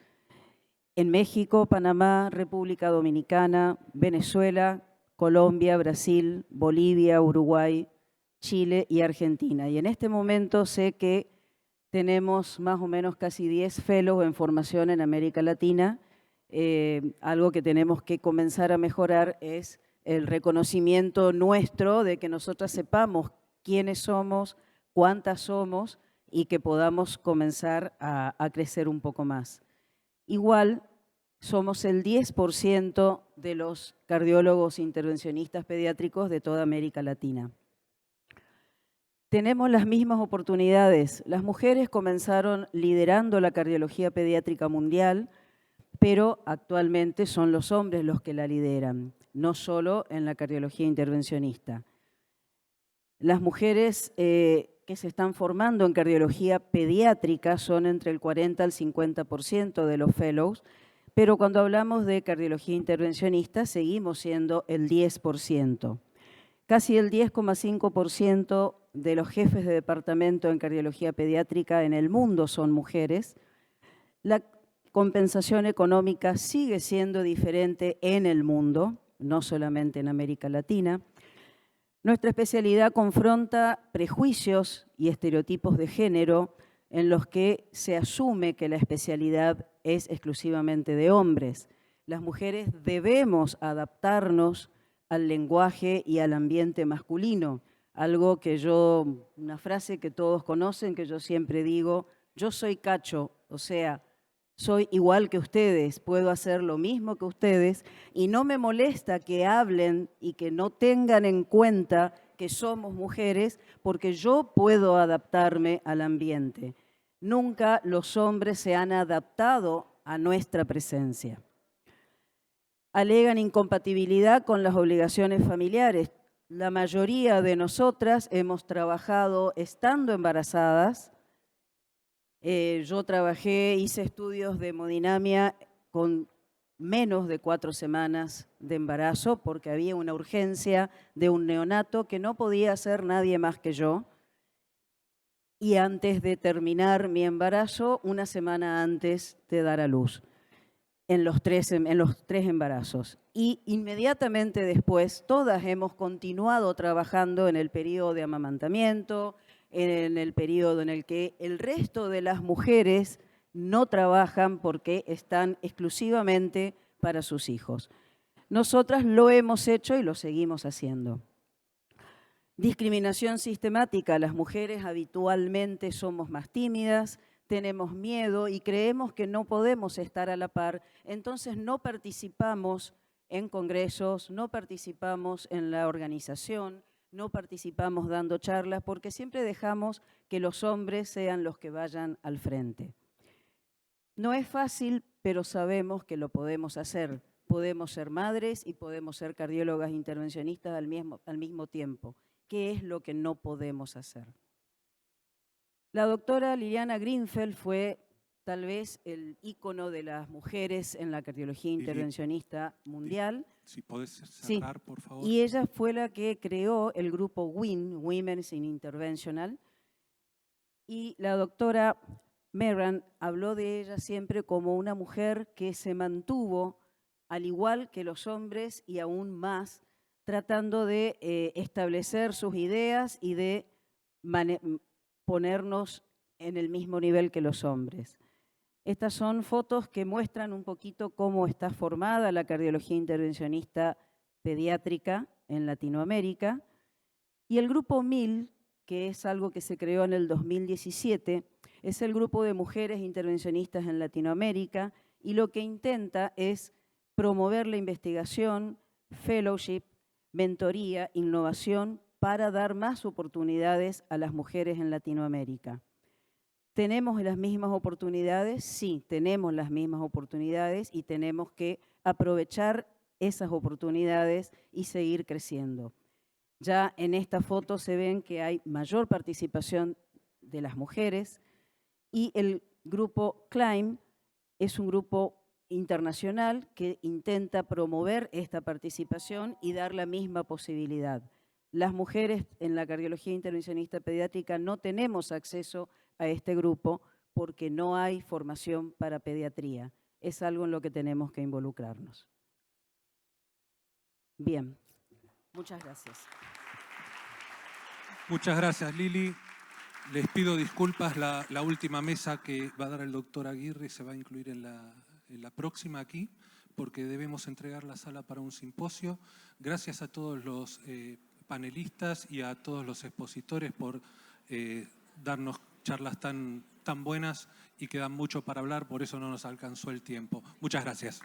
en México, Panamá, República Dominicana, Venezuela, Colombia, Brasil, Bolivia, Uruguay, Chile y Argentina. Y en este momento sé que tenemos más o menos casi 10 fellows en formación en América Latina. Algo que tenemos que comenzar a mejorar es el reconocimiento nuestro de que nosotras sepamos quiénes somos, cuántas somos y que podamos comenzar a crecer un poco más. Igual, somos el 10% de los cardiólogos intervencionistas pediátricos de toda América Latina. Tenemos las mismas oportunidades. Las mujeres comenzaron liderando la cardiología pediátrica mundial, pero actualmente son los hombres los que la lideran, no solo en la cardiología intervencionista. Las mujeres que se están formando en cardiología pediátrica son entre el 40 al 50% de los fellows, pero cuando hablamos de cardiología intervencionista seguimos siendo el 10%. Casi el 10,5% de los jefes de departamento en cardiología pediátrica en el mundo son mujeres. La compensación económica sigue siendo diferente en el mundo, no solamente en América Latina. Nuestra especialidad confronta prejuicios y estereotipos de género en los que se asume que la especialidad es exclusivamente de hombres. Las mujeres debemos adaptarnos al lenguaje y al ambiente masculino, algo que una frase que todos conocen, que yo siempre digo, yo soy cacho, o sea, soy igual que ustedes, puedo hacer lo mismo que ustedes y no me molesta que hablen y que no tengan en cuenta que somos mujeres porque yo puedo adaptarme al ambiente. Nunca los hombres se han adaptado a nuestra presencia. Alegan incompatibilidad con las obligaciones familiares. La mayoría de nosotras hemos trabajado estando embarazadas. Yo hice estudios de hemodinamia con menos de 4 semanas de embarazo porque había una urgencia de un neonato que no podía hacer nadie más que yo. Y antes de terminar mi embarazo, una semana antes de dar a luz. en los tres embarazos. Y inmediatamente después, todas hemos continuado trabajando en el periodo de amamantamiento, en el periodo en el que el resto de las mujeres no trabajan porque están exclusivamente para sus hijos. Nosotras lo hemos hecho y lo seguimos haciendo. Discriminación sistemática. Las mujeres habitualmente somos más tímidas, tenemos miedo y creemos que no podemos estar a la par, entonces no participamos en congresos, no participamos en la organización, no participamos dando charlas, porque siempre dejamos que los hombres sean los que vayan al frente. No es fácil, pero sabemos que lo podemos hacer. Podemos ser madres y podemos ser cardiólogas intervencionistas al mismo tiempo. ¿Qué es lo que no podemos hacer? La doctora Liliana Greenfeld fue tal vez el ícono de las mujeres en la cardiología intervencionista mundial. Si podés cerrar, por favor. Y ella fue la que creó el grupo WIN, Women's in Interventional, y la doctora Meran habló de ella siempre como una mujer que se mantuvo, al igual que los hombres y aún más, tratando de establecer sus ideas y de ponernos en el mismo nivel que los hombres. Estas son fotos que muestran un poquito cómo está formada la cardiología intervencionista pediátrica en Latinoamérica. Y el grupo 1000, que es algo que se creó en el 2017, es el grupo de mujeres intervencionistas en Latinoamérica y lo que intenta es promover la investigación, fellowship, mentoría, innovación para dar más oportunidades a las mujeres en Latinoamérica. ¿Tenemos las mismas oportunidades? Sí, tenemos las mismas oportunidades y tenemos que aprovechar esas oportunidades y seguir creciendo. Ya en esta foto se ven que hay mayor participación de las mujeres y el grupo CLIMB es un grupo internacional que intenta promover esta participación y dar la misma posibilidad. Las mujeres en la cardiología intervencionista pediátrica no tenemos acceso a este grupo porque no hay formación para pediatría. Es algo en lo que tenemos que involucrarnos. Bien, muchas gracias. Muchas gracias, Lili. Les pido disculpas, la última mesa que va a dar el doctor Aguirre se va a incluir en la próxima aquí, porque debemos entregar la sala para un simposio. Gracias a todos los panelistas y a todos los expositores por darnos charlas tan buenas y que dan mucho para hablar, por eso no nos alcanzó el tiempo. Muchas gracias.